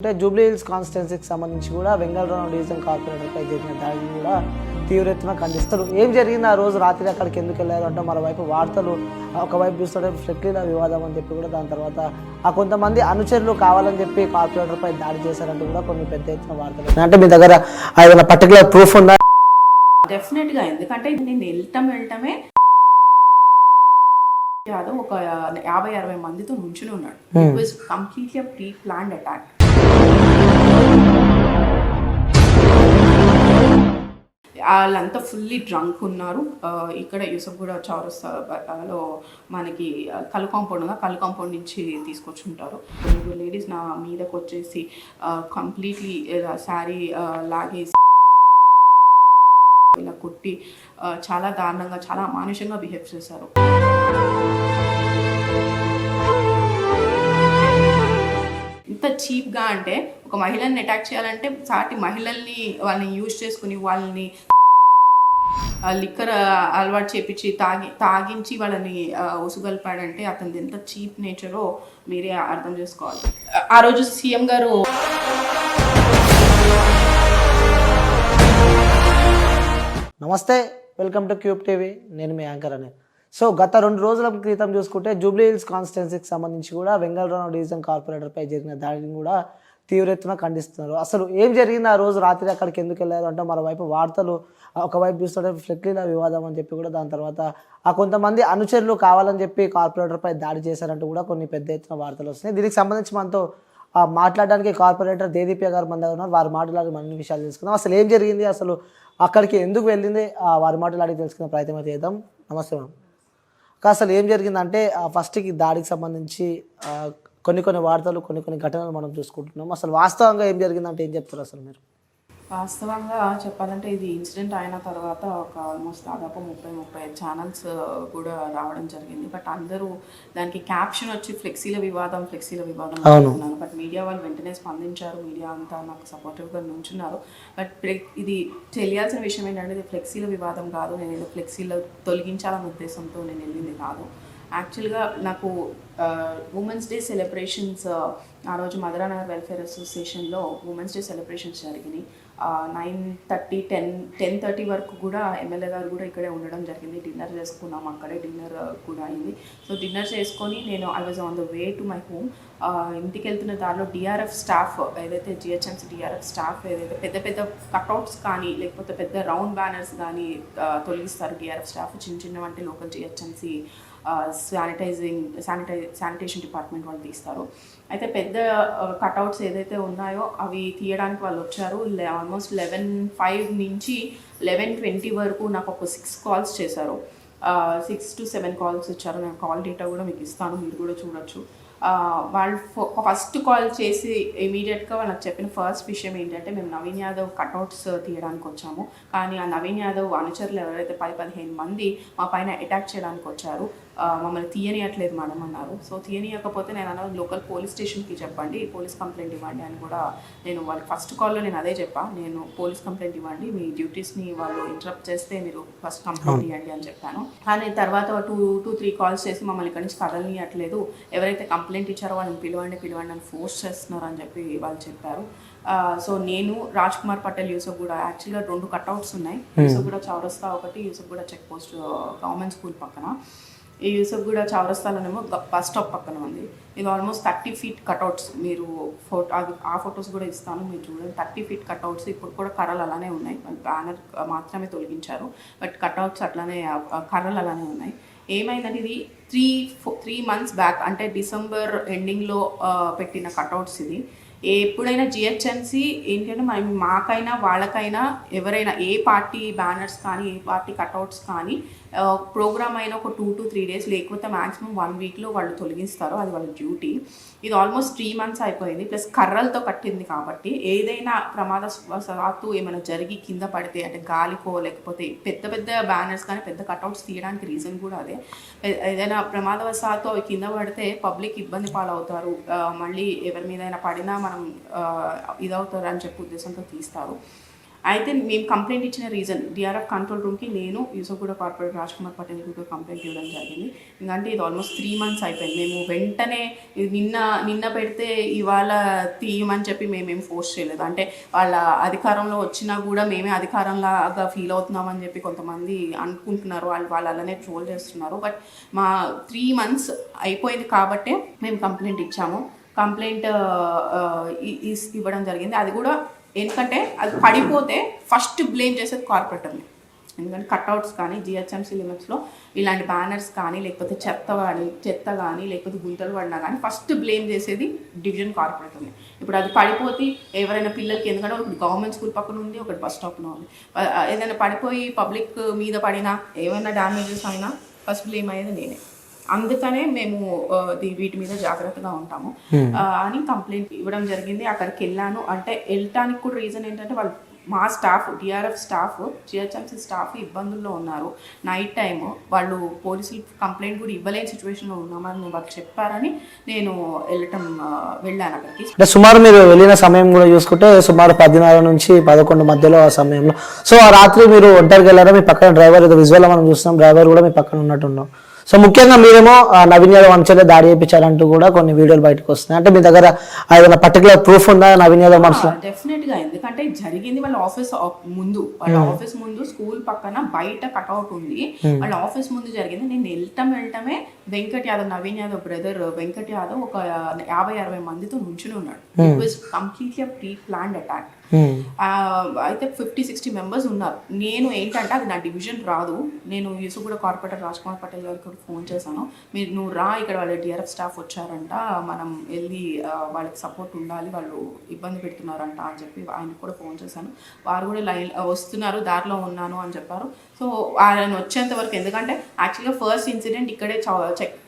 అంటే Jubilee hills కాన్స్టిట్యున్సీకి సంబంధించి కూడా వెంగళరావు డివిజన్ కార్పొరేటర్పై జరిగిన దాడిని కూడా తీవ్ర ఎత్తున ఖండిస్తారు. ఏం జరిగింది ఆ రోజు రాత్రి అక్కడికి ఎందుకు వెళ్ళారు అంటే మరోవైపు వార్తలు ఒకవైపు చూస్తుంటే ఫ్లెక్లీల వివాదం అని చెప్పి కూడా దాని తర్వాత ఆ కొంతమంది అనుచరులు కావాలని చెప్పి కార్పొరేటర్పై దాడి చేశారంటూ కూడా కొన్ని పెద్ద ఎత్తున వార్తలు. అంటే మీ దగ్గర ఏదైనా పర్టికులర్ ప్రూఫ్ ఉందా? డెఫినెట్గా, ఎందుకంటే నేను వెళ్ళటమే యాదవ్ ఒక 50-60 మందితో నుంచుని ఉన్నాడు. It was completely pre planned attack. వాళ్ళంతా ఫుల్లీ డ్రంక్ ఉన్నారు. ఇక్కడ యూసఫ్గూడ చౌరస్తాలో మనకి కళ్ళు కాంపౌండ్ ఉందా, కళ్ళు కాంపౌండ్ నుంచి తీసుకొచ్చి ఉంటారు. లేడీస్ నా మీదకి వచ్చేసి కంప్లీట్లీ శారీ లాగేసి ఇలా కొట్టి చాలా దారుణంగా, చాలా అమానుషంగా బిహేవ్ చేశారు. ఇంత చీప్గా అంటే ఒక మహిళల్ని అటాక్ చేయాలంటే సాటి మహిళల్ని వాళ్ళని యూజ్ చేసుకుని వాళ్ళని లిక్కర్ అలవాటు చేపించి తాగించి వాళ్ళని ఉసుగొల్పాడంటే అతనిది ఎంత చీప్ నేచరో మీరే అర్థం చేసుకోవాలి. ఆ రోజు సీఎం గారు నమస్తే, వెల్కమ్ టు క్యూబ్ టీవీ. నేను మీ యాంకర్ అని. సో గత 2 రోజుల క్రితం చూసుకుంటే జూబ్లీ హిల్స్ కాన్స్టిట్యున్సీకి సంబంధించి కూడా వెంగళరావు డివిజన్ కార్పొరేటర్పై జరిగిన దాడిని కూడా తీవ్ర ఎత్తున ఖండిస్తున్నారు. అసలు ఏం జరిగింది ఆ రోజు రాత్రి అక్కడికి ఎందుకు వెళ్ళారు అంటే మరోవైపు వార్తలు ఒకవైపు చూస్తుంటే ఫ్లెక్లీల వివాదం అని చెప్పి కూడా దాని తర్వాత ఆ కొంతమంది అనుచరులు కావాలని చెప్పి కార్పొరేటర్పై దాడి చేశారంటూ కూడా కొన్ని పెద్ద ఎత్తున వార్తలు వస్తున్నాయి. దీనికి సంబంధించి మనతో మాట్లాడడానికి కార్పొరేటర్ దేదీప్య గారు మన దగ్గర ఉన్నారు. వారి మాటలు మన విషయాలు తెలుసుకుందాం. అసలు ఏం జరిగింది, అసలు అక్కడికి ఎందుకు వెళ్ళింది, వారి మాటలు అడిగి తెలుసుకునే ప్రయత్నం అయితే చేద్దాం. నమస్తే మేడం. అసలు ఏం జరిగిందంటే ఫస్ట్కి దాడికి సంబంధించి కొన్ని వార్తలు కొన్ని ఘటనలు మనం చూసుకుంటున్నాం. అసలు వాస్తవంగా ఏం జరిగిందంటే ఏం చెప్తారు అసలు మీరు? వాస్తవంగా చెప్పాలంటే ఇది ఇన్సిడెంట్ అయిన తర్వాత ఒక ఆల్మోస్ట్ దాదాపు 30-35 ఛానల్స్ కూడా రావడం జరిగింది. బట్ అందరూ దానికి క్యాప్షన్ వచ్చి ఫ్లెక్సీల వివాదం అంటున్నారు. బట్ మీడియా వాళ్ళు వెంటనే స్పందించారు. మీడియా అంతా నాకు సపోర్టివ్గా నుంచున్నారు. బట్ ఇది తెలియాల్సిన విషయం ఏంటంటే ఇది ఫ్లెక్సీల వివాదం కాదు. నేను ఏదో ఫ్లెక్సీలు తొలగించాలనే ఉద్దేశంతో నేను వెళ్ళింది కాదు. యాక్చువల్గా నాకు ఉమెన్స్ డే సెలబ్రేషన్స్ ఆ రోజు మధురానగర్ వెల్ఫేర్ అసోసియేషన్లో ఉమెన్స్ డే సెలబ్రేషన్స్ జరిగినాయి. 9:30, 10:30 వరకు కూడా ఎమ్మెల్యే గారు కూడా ఇక్కడే ఉండడం జరిగింది. డిన్నర్ చేసుకున్నాం, అక్కడే డిన్నర్ కూడా అయింది. సో డిన్నర్ చేసుకొని I was on the way to my home. ఇంటికి వెళ్తున్న దారిలో డిఆర్ఎఫ్ స్టాఫ్ ఏదైతే జిహెచ్ఎంసీ డిఆర్ఎఫ్ స్టాఫ్ ఏదైతే పెద్ద కట్అవుట్స్ కానీ లేకపోతే పెద్ద రౌండ్ బ్యానర్స్ కానీ తొలగిస్తారు డిఆర్ఎఫ్ స్టాఫ్. చిన్న వంటి లోకల్ జిహెచ్ఎంసీ శానిటేషన్ డిపార్ట్మెంట్ వాళ్ళు తీస్తారు. అయితే పెద్ద కట్అవుట్స్ ఏదైతే ఉన్నాయో అవి తీయడానికి వాళ్ళు వచ్చారు. ఆల్మోస్ట్ 11:05 నుంచి 11:20 వరకు నాకు ఒక 6 కాల్స్ చేశారు. 6 to 7 కాల్స్ ఇచ్చారు. నేను కాల్ డేటా కూడా మీకు ఇస్తాను, మీరు కూడా చూడొచ్చు. వాళ్ళు ఫస్ట్ కాల్ చేసి ఇమీడియట్గా వాళ్ళకి చెప్పిన ఫస్ట్ విషయం ఏంటంటే మేము నవీన్ యాదవ్ కట్అవుట్స్ తీయడానికి వచ్చాము, కానీ ఆ నవీన్ యాదవ్ అనుచరులు ఎవరైతే 10-15 మంది మా పైన అటాక్ చేయడానికి వచ్చారు, మమ్మల్ని తీయనియట్లేదు మేడం అన్నారు. సో తీయనియకపోతే నేను అన్నది లోకల్ పోలీస్ స్టేషన్కి చెప్పండి, పోలీస్ కంప్లైంట్ ఇవ్వండి అని కూడా నేను వాళ్ళకి ఫస్ట్ కాల్లో నేను అదే చెప్పాను. నేను పోలీస్ కంప్లైంట్ ఇవ్వండి, మీ డ్యూటీస్ని వాళ్ళు ఇంటరప్ట్ చేస్తే మీరు ఫస్ట్ కంప్లైంట్ ఇవ్వండి అని చెప్పాను. కానీ తర్వాత 2-3 కాల్స్ చేసి మమ్మల్ని ఇక్కడి నుంచి కదలనియట్లేదు, ఎవరైతే కంప్లైంట్ ఇచ్చారో వాళ్ళని పిలవండి అని ఫోర్స్ చేస్తున్నారు అని చెప్పి వాళ్ళు చెప్పారు. సో నేను రాజ్కుమార్ పటేల్ యూసఫ్గూడ యాక్చువల్గా 2 కట్అవుట్స్ ఉన్నాయి. యూసఫ్గూడ చౌరస్తా ఒకటి, Yousufguda check post government school పక్కన. ఈ యూసఫ్గూడ చౌరస్తాలోనేమో బస్ స్టాప్ పక్కన ఉంది. ఇది ఆల్మోస్ట్ 30 feet కట్అవుట్స్. మీరు ఆ ఫొటోస్ కూడా ఇస్తాను, మీరు చూడండి. 30 feet కట్అవుట్స్. ఇప్పుడు కూడా కర్రలు అలానే ఉన్నాయి, బ్యానర్ మాత్రమే తొలగించారు, బట్ కట్అవుట్స్ అట్లానే కర్రలు అలానే ఉన్నాయి. ఏమైందంటే ఇది 3 months బ్యాక్, అంటే డిసెంబర్ ఎండింగ్లో పెట్టిన కట్అవుట్స్ ఇది. ఎప్పుడైనా జిహెచ్ఎంసీ ఏంటంటే మాకైనా వాళ్ళకైనా ఎవరైనా ఏ పార్టీ బ్యానర్స్ కానీ ఏ పార్టీ కట్అవుట్స్ కానీ ప్రోగ్రామ్ అయినా ఒక 2 to 3 days లేకపోతే మ్యాక్సిమం 1 weekలో వాళ్ళు తొలగిస్తారు, అది వాళ్ళ డ్యూటీ. ఇది ఆల్మోస్ట్ 3 months అయిపోయింది. ప్లస్ కర్రలతో కట్టింది కాబట్టి ఏదైనా ప్రమాదవశాత్తు ఏమైనా జరిగి కింద పడితే అంటే గాలికో లేకపోతే పెద్ద బ్యానర్స్ కానీ పెద్ద కట్అవుట్స్ తీయడానికి రీజన్ కూడా అదే. ఏదైనా ప్రమాదవశాత్తు అవి కింద పడితే పబ్లిక్ ఇబ్బంది పాలవుతారు, మళ్ళీ ఎవరి మీద పడినా మనం ఇదవుతారు అని చెప్పి ఉద్దేశంతో తీస్తారు. అయితే మేము కంప్లైంట్ ఇచ్చిన రీజన్ డిఆర్ఎఫ్ కంట్రోల్ రూమ్కి నేను యూసఫ్గూడ కార్పొరేటర్ రాజ్ కుమార్ పటేల్ కూడా కంప్లైంట్ ఇవ్వడం జరిగింది. ఎందుకంటే ఇది ఆల్మోస్ట్ 3 months అయిపోయింది. మేము వెంటనే ఇది నిన్న పెడితే ఇవాళ తీయమని చెప్పి మేమేం ఫోర్స్ చేయలేదు. అంటే వాళ్ళ అధికారంలో వచ్చినా కూడా మేమే అధికారంలాగా ఫీల్ అవుతున్నామని చెప్పి కొంతమంది అనుకుంటున్నారు. వాళ్ళు అలానే ట్రోల్ చేస్తున్నారు. బట్ మా 3 months అయిపోయింది కాబట్టే మేము కంప్లైంట్ ఇచ్చాము. కంప్లైంట్ ఇవ్వడం జరిగింది. అది కూడా ఎందుకంటే అది పడిపోతే ఫస్ట్ బ్లేమ్ చేసేది కార్పొరేటర్ని. ఎందుకంటే కట్అవుట్స్ కానీ జిహెచ్ఎంసీ లిమిట్స్లో ఇలాంటి బ్యానర్స్ కానీ లేకపోతే చెత్త కానీ లేకపోతే గుంతలు పడినా కానీ ఫస్ట్ బ్లేమ్ చేసేది డివిజన్ కార్పొరేటర్ని. ఇప్పుడు అది పడిపోతే ఎవరైనా పిల్లలకి, ఎందుకంటే ఒకటి గవర్నమెంట్ స్కూల్ పక్కన ఉంది, ఒకటి బస్ స్టాప్లో ఉంది, ఏదైనా పడిపోయి పబ్లిక్ మీద పడినా ఏమైనా డ్యామేజెస్ అయినా ఫస్ట్ బ్లేమ్ అయ్యేది నేనే. అందుకనే మేము వీటి మీద జాగ్రత్తగా ఉంటాము అని కంప్లైంట్ ఇవ్వడం జరిగింది. అక్కడికి వెళ్ళాను. అంటే వెళ్ళటానికి కూడా రీజన్ ఏంటంటే వాళ్ళు మా staff, DRF staff, GHMC staff ఇబ్బందుల్లో ఉన్నారు. నైట్ టైం వాళ్ళు పోలీసులు కంప్లైంట్ కూడా ఇవ్వలేని సిచ్యువేషన్లో ఉన్నామని వాళ్ళు చెప్పారని నేను వెళ్ళాను అక్కడికి. అంటే సుమారు మీరు వెళ్ళిన సమయం కూడా చూసుకుంటే సుమారు 10:30 నుంచి 11 మధ్యలో ఆ సమయంలో. సో ఆ రాత్రి మీరు ఒంటరికి వెళ్ళారా? మీ పక్కన డ్రైవర్, ఏదో విజువల్ మనం చూస్తున్నాం, డ్రైవర్ కూడా మీ పక్కన ఉన్నట్టున్నాం. సో ముఖ్యంగా మీరేమో నవీన్ యాదవ్ వంశంలో దాడి చేయించారంటూ కూడా కొన్ని వీడియోలు బయటకు వస్తున్నాయి. అంటే మీ దగ్గర ఏదైనా పర్టికులర్ ప్రూఫ్ ఉందా నవీన్ యాదవ్ వంశం? డెఫినెట్ గా, ఎందుకంటే జరిగింది వాళ్ళ ఆఫీస్ ముందు స్కూల్ పక్కన బయట కట్అవుట్ ఉంది. వాళ్ళ ఆఫీస్ ముందు జరిగింది. నేను వెళ్ళటమే వెంకట్ యాదవ్, నవీన్ యాదవ్ బ్రదర్ వెంకట్ యాదవ్ ఒక 50-60 మందితో నుంచుని ఉన్నాడు. It was completely pre planned attack. అయితే 50-60 మెంబర్స్ ఉన్నారు. నేను ఏంటంటే అది నా డివిజన్ రాదు. నేను యూసఫ్గూడ కార్పొరేటర్ రాజ్ కుమార్ పటేల్ గారికి ఫోన్ చేశాను. నువ్వు రా, ఇక్కడ వాళ్ళ డిఆర్ఎఫ్ స్టాఫ్ వచ్చారంట, మనం వెళ్ళి వాళ్ళకి సపోర్ట్ ఉండాలి, వాళ్ళు ఇబ్బంది పెడుతున్నారంట అని చెప్పి ఆయనకు కూడా ఫోన్ చేశాను. వారు కూడా వస్తున్నారు, దారిలో ఉన్నాను అని చెప్పారు. సో ఆయన వచ్చేంత వరకు, ఎందుకంటే యాక్చువల్గా ఫస్ట్ ఇన్సిడెంట్ ఇక్కడే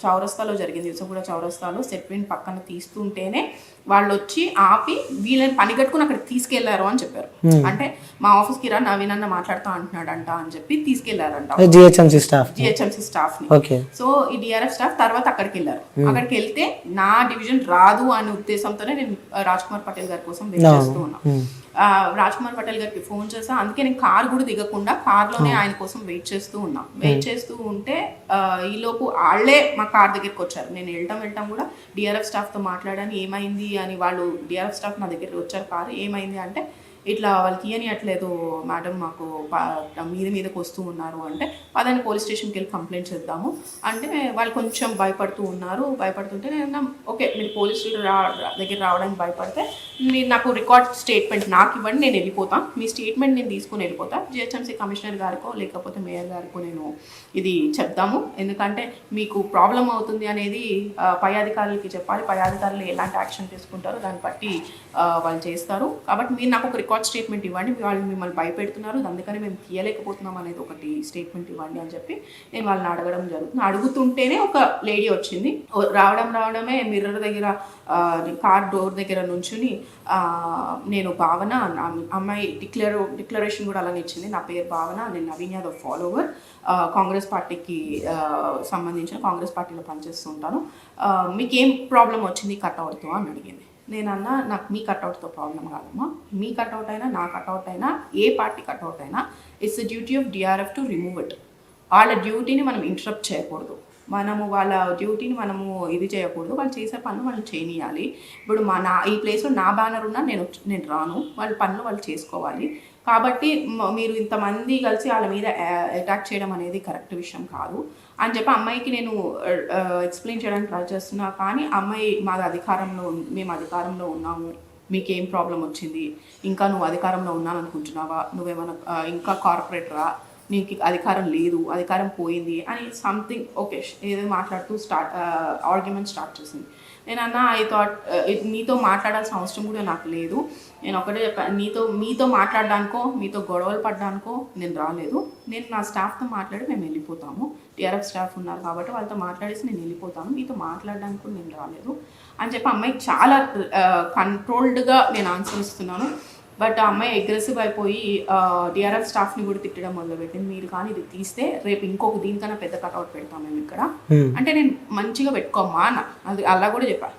చౌరస్తాలో జరిగింది. యూసఫ్గూడ చౌరస్తాలో సెట్విన్ పక్కన తీస్తుంటేనే వాళ్ళు వచ్చి ఆపి వీళ్ళని పని కట్టుకుని అక్కడ తీసుకెళ్లారు అని చెప్పారు. అంటే మా ఆఫీస్కి రా, నవీన్ అన్న మాట్లాడుతూ అంటున్నాడంట అని చెప్పి తీసుకెళ్లారంట జిహెచ్ఎంసీ స్టాఫ్ ని. సో ఈ డిఆర్ఎఫ్ స్టాఫ్ తర్వాత అక్కడికి వెళ్ళారు. అక్కడికి వెళ్తే నా డివిజన్ రాదు అనే ఉద్దేశంతోనే నేను రాజ్ కుమార్ పటేల్ గారి కోసం వెయిట్ చేస్తూ ఉన్నా. రాజ్ కుమార్ పటేల్ గారికి ఫోన్ చేసా. అందుకే నేను కార్ కూడా దిగకుండా కార్లోనే ఆయన కోసం వెయిట్ చేస్తూ ఉన్నా. వెయిట్ చేస్తూ ఉంటే ఈలోపు వాళ్ళే మా కార్ దగ్గరికి వచ్చారు. నేను వెళ్ళటం కూడా డిఆర్ఎఫ్ స్టాఫ్తో మాట్లాడాను. ఏమైంది అని వాళ్ళు డిఆర్ఎఫ్ స్టాఫ్ నా దగ్గరికి వచ్చారు. కారు ఏమైంది అంటే, ఇట్లా వాళ్ళు తీయనియట్లేదు మేడం, మాకు మీదకి వస్తూ ఉన్నారు అంటే, పదని పోలీస్ స్టేషన్కి వెళ్ళి కంప్లైంట్ చేద్దాము అంటే వాళ్ళు కొంచెం భయపడుతుంటే నేను ఓకే, మీరు పోలీసులు దగ్గర రావడానికి భయపడితే మీరు నాకు రికార్డ్ స్టేట్మెంట్ నాకు ఇవ్వండి, నేను వెళ్ళిపోతాను, మీ స్టేట్మెంట్ నేను తీసుకుని వెళ్ళిపోతాను, జిహెచ్ఎంసీ కమిషనర్ గారికో లేకపోతే మేయర్ గారికో నేను ఇది చెప్దాము, ఎందుకంటే మీకు ప్రాబ్లం అవుతుంది అనేది పై అధికారులకి చెప్పాలి, పై అధికారులు ఎలాంటి యాక్షన్ తీసుకుంటారో దాన్ని బట్టి వాళ్ళు చేస్తారు, కాబట్టి మీరు నాకు ఒక రికార్డ్ స్టేట్మెంట్ ఇవ్వండి, వాళ్ళు మిమ్మల్ని భయపెడుతున్నారు, అందుకని మేము తీయలేకపోతున్నాం అనేది ఒకటి స్టేట్మెంట్ ఇవ్వండి అని చెప్పి నేను వాళ్ళని అడగడం జరుగుతుంది. అడుగుతుంటేనే ఒక లేడీ వచ్చింది. రావడమే మిర్రర్ దగ్గర కార్ డోర్ దగ్గర నుంచుని నేను భావన, అమ్మాయి డిక్లరేషన్ కూడా అలానే ఇచ్చింది, నా పేరు భావన, నేను నవీన్ యాదవ్ ఫాలోవర్, కాంగ్రెస్ పార్టీకి సంబంధించిన కాంగ్రెస్ పార్టీలో పనిచేస్తుంటాను, మీకేం ప్రాబ్లం వచ్చింది కట్అవుట్తో అని అడిగింది. నేనన్నా, నాకు మీ కట్అవుట్తో ప్రాబ్లం కాదమ్మా, మీ కట్అవుట్ అయినా నా కట్అవుట్ అయినా ఏ పార్టీ కట్అవుట్ అయినా it's the duty of DRF to remove it. వాళ్ళ డ్యూటీని మనం ఇంటరప్ట్ చేయకూడదు, మనము వాళ్ళ డ్యూటీని మనము ఇది చేయకూడదు, వాళ్ళు చేసే పనులు వాళ్ళు చేయనియాలి. ఇప్పుడు ఈ ప్లేస్లో నా బ్యానర్ ఉన్నా నేను రాను, వాళ్ళ పనులు వాళ్ళు చేసుకోవాలి. కాబట్టి మీరు ఇంతమంది కలిసి వాళ్ళ మీద అటాక్ చేయడం అనేది కరెక్ట్ విషయం కాదు అని చెప్పి అమ్మాయికి నేను ఎక్స్ప్లెయిన్ చేయడానికి ట్రై చేస్తున్నా. కానీ అమ్మాయి మేము అధికారంలో ఉన్నాము, మీకేం ప్రాబ్లం వచ్చింది, ఇంకా నువ్వు అధికారంలో ఉన్నాను అనుకుంటున్నావా, నువ్వేమైనా ఇంకా కార్పొరేటరా, నీకు అధికారం లేదు, అధికారం పోయింది అని సంథింగ్ ఓకే ఏదో మాట్లాడుతూ ఆర్గ్యుమెంట్ స్టార్ట్ చేసింది. నేను అన్నా, ఐ థాట్ నీతో మాట్లాడాల్సిన అవసరం కూడా నాకు లేదు, నేను ఒకటే మీతో మాట్లాడడానికో మీతో గొడవలు పడడానికో నేను రాలేదు, నేను నా స్టాఫ్తో మాట్లాడి మేము వెళ్ళిపోతాము, టీఆర్ఎఫ్ స్టాఫ్ ఉన్నారు కాబట్టి వాళ్ళతో మాట్లాడేసి నేను వెళ్ళిపోతాను, మీతో మాట్లాడడానికి కూడా నేను రాలేదు అని చెప్పి అమ్మాయికి చాలా కంట్రోల్డ్గా నేను ఆన్సర్ ఇస్తున్నాను. బట్ ఆ అమ్మాయి అగ్రెసివ్ అయిపోయి డిఆర్ఎఫ్ స్టాఫ్ని కూడా తిట్టడం మొదలుపెట్టింది. మీరు కానీ ఇది తీస్తే రేపు ఇంకొక దీనికన్నా పెద్ద కట్అవుట్ పెడతాం మేము ఇక్కడ అంటే, నేను మంచిగా పెట్టుకోమ్మా అన్న, అది అలా కూడా చెప్పాను,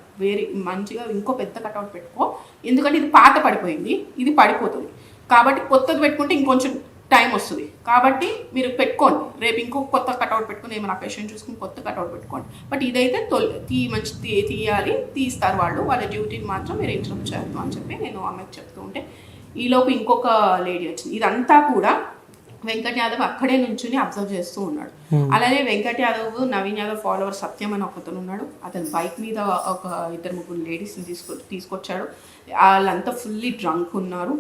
మంచిగా ఇంకో పెద్ద కట్అవుట్ పెట్టుకో, ఎందుకంటే ఇది పాత పడిపోయింది, ఇది పడిపోతుంది, కాబట్టి కొత్తది పెట్టుకుంటే ఇంకొంచెం టైం వస్తుంది. కాబట్టి మీరు పెట్టుకోండి, రేపు ఇంకొక కొత్త కట్అవుట్ పెట్టుకుని ఏమైనా అకేషన్ చూసుకుని కొత్త కట్అవుట్ పెట్టుకోండి. బట్ ఇదైతే తీయాలి, తీస్తారు వాళ్ళు. వాళ్ళ డ్యూటీని మాత్రం మీరు ఇంటరప్ట్ చేయొద్దు అని చెప్పి నేను అమ్మాయికి చెప్తూ ఉంటే ఈలోపు ఇంకొక లేడీ వచ్చింది. ఇదంతా కూడా వెంకట్ యాదవ్ అక్కడే నుంచుని అబ్జర్వ్ చేస్తూ ఉన్నాడు. అలానే వెంకట్ యాదవ్, నవీన్ యాదవ్ ఫాలోవర్ సత్యం అని ఒకతను ఉన్నాడు. అతను బైక్ మీద ఒక 2-3 లేడీస్ని తీసుకొచ్చాడు. వాళ్ళంతా ఫుల్లీ డ్రంక్ ఉన్నారు.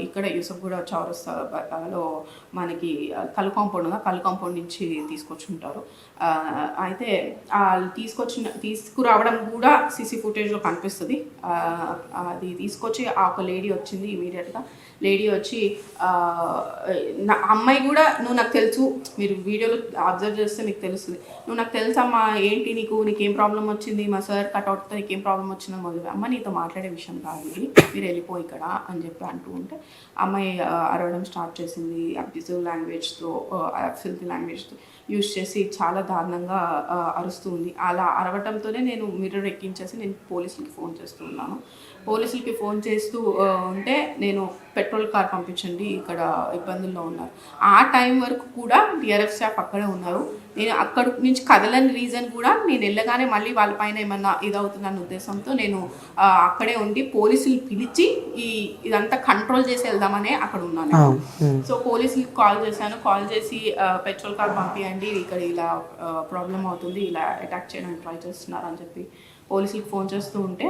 ఇక్కడ యూసఫ్గూడ చౌరస్తాలో మనకి కల్ కాంపౌండ్ ఉందా, కల్ కాంపౌండ్ నుంచి తీసుకొచ్చి ఉంటారు. అయితే వాళ్ళు తీసుకురావడం కూడా సీసీ ఫుటేజ్లో కనిపిస్తుంది. అది తీసుకొచ్చి ఆ ఒక లేడీ వచ్చింది. ఇమీడియట్గా లేడీ వచ్చి నా అమ్మాయి కూడా, నువ్వు నాకు తెలుసు, మీరు వీడియోలో అబ్జర్వ్ చేస్తే మీకు తెలుస్తుంది, నువ్వు నాకు తెలుసమ్మా, ఏంటి నీకేం ప్రాబ్లం వచ్చింది, మా సార్ కట్అవుట్తో నీకేం ప్రాబ్లం వచ్చిందని మొదలు, అమ్మ నీతో మాట్లాడే విషయం కాదు ఇది, మీరు వెళ్ళిపో ఇక్కడ అని చెప్పి అంటూ ఉంటే అమ్మాయి అరవడం స్టార్ట్ చేసింది. అబ్యూజివ్ లాంగ్వేజ్తో, ఫిల్తీ లాంగ్వేజ్తో యూజ్ చేసి చాలా దారుణంగా అరుస్తూ ఉంది. అలా అరవటంతోనే నేను మిర్రర్ ఎక్కించేసి నేను పోలీసులకి ఫోన్ చేస్తూ ఉన్నాను. పోలీసులకి ఫోన్ చేస్తూ ఉంటే నేను పెట్రోల్ కార్ పంపించండి, ఇక్కడ ఇబ్బందుల్లో ఉన్నారు. ఆ టైం వరకు కూడా డిఆర్ఎఫ్ స్టాఫ్ అక్కడే ఉన్నారు. నేను అక్కడి నుంచి కదలని రీజన్ కూడా, నేను వెళ్ళగానే మళ్ళీ వాళ్ళపైన ఏమన్నా ఇదవుతుందన్న ఉద్దేశంతో నేను అక్కడే ఉండి పోలీసులు పిలిచి ఇదంతా కంట్రోల్ చేసి వెళ్దామనే అక్కడ ఉన్నాను. సో పోలీసులకి కాల్ చేశాను. కాల్ చేసి పెట్రోల్ కార్ పంపించండి, ఇక్కడ ఇలా ప్రాబ్లం అవుతుంది, ఇలా అటాక్ చేయడానికి ట్రై చేస్తున్నారు అని చెప్పి పోలీసులకి ఫోన్ చేస్తూ ఉంటే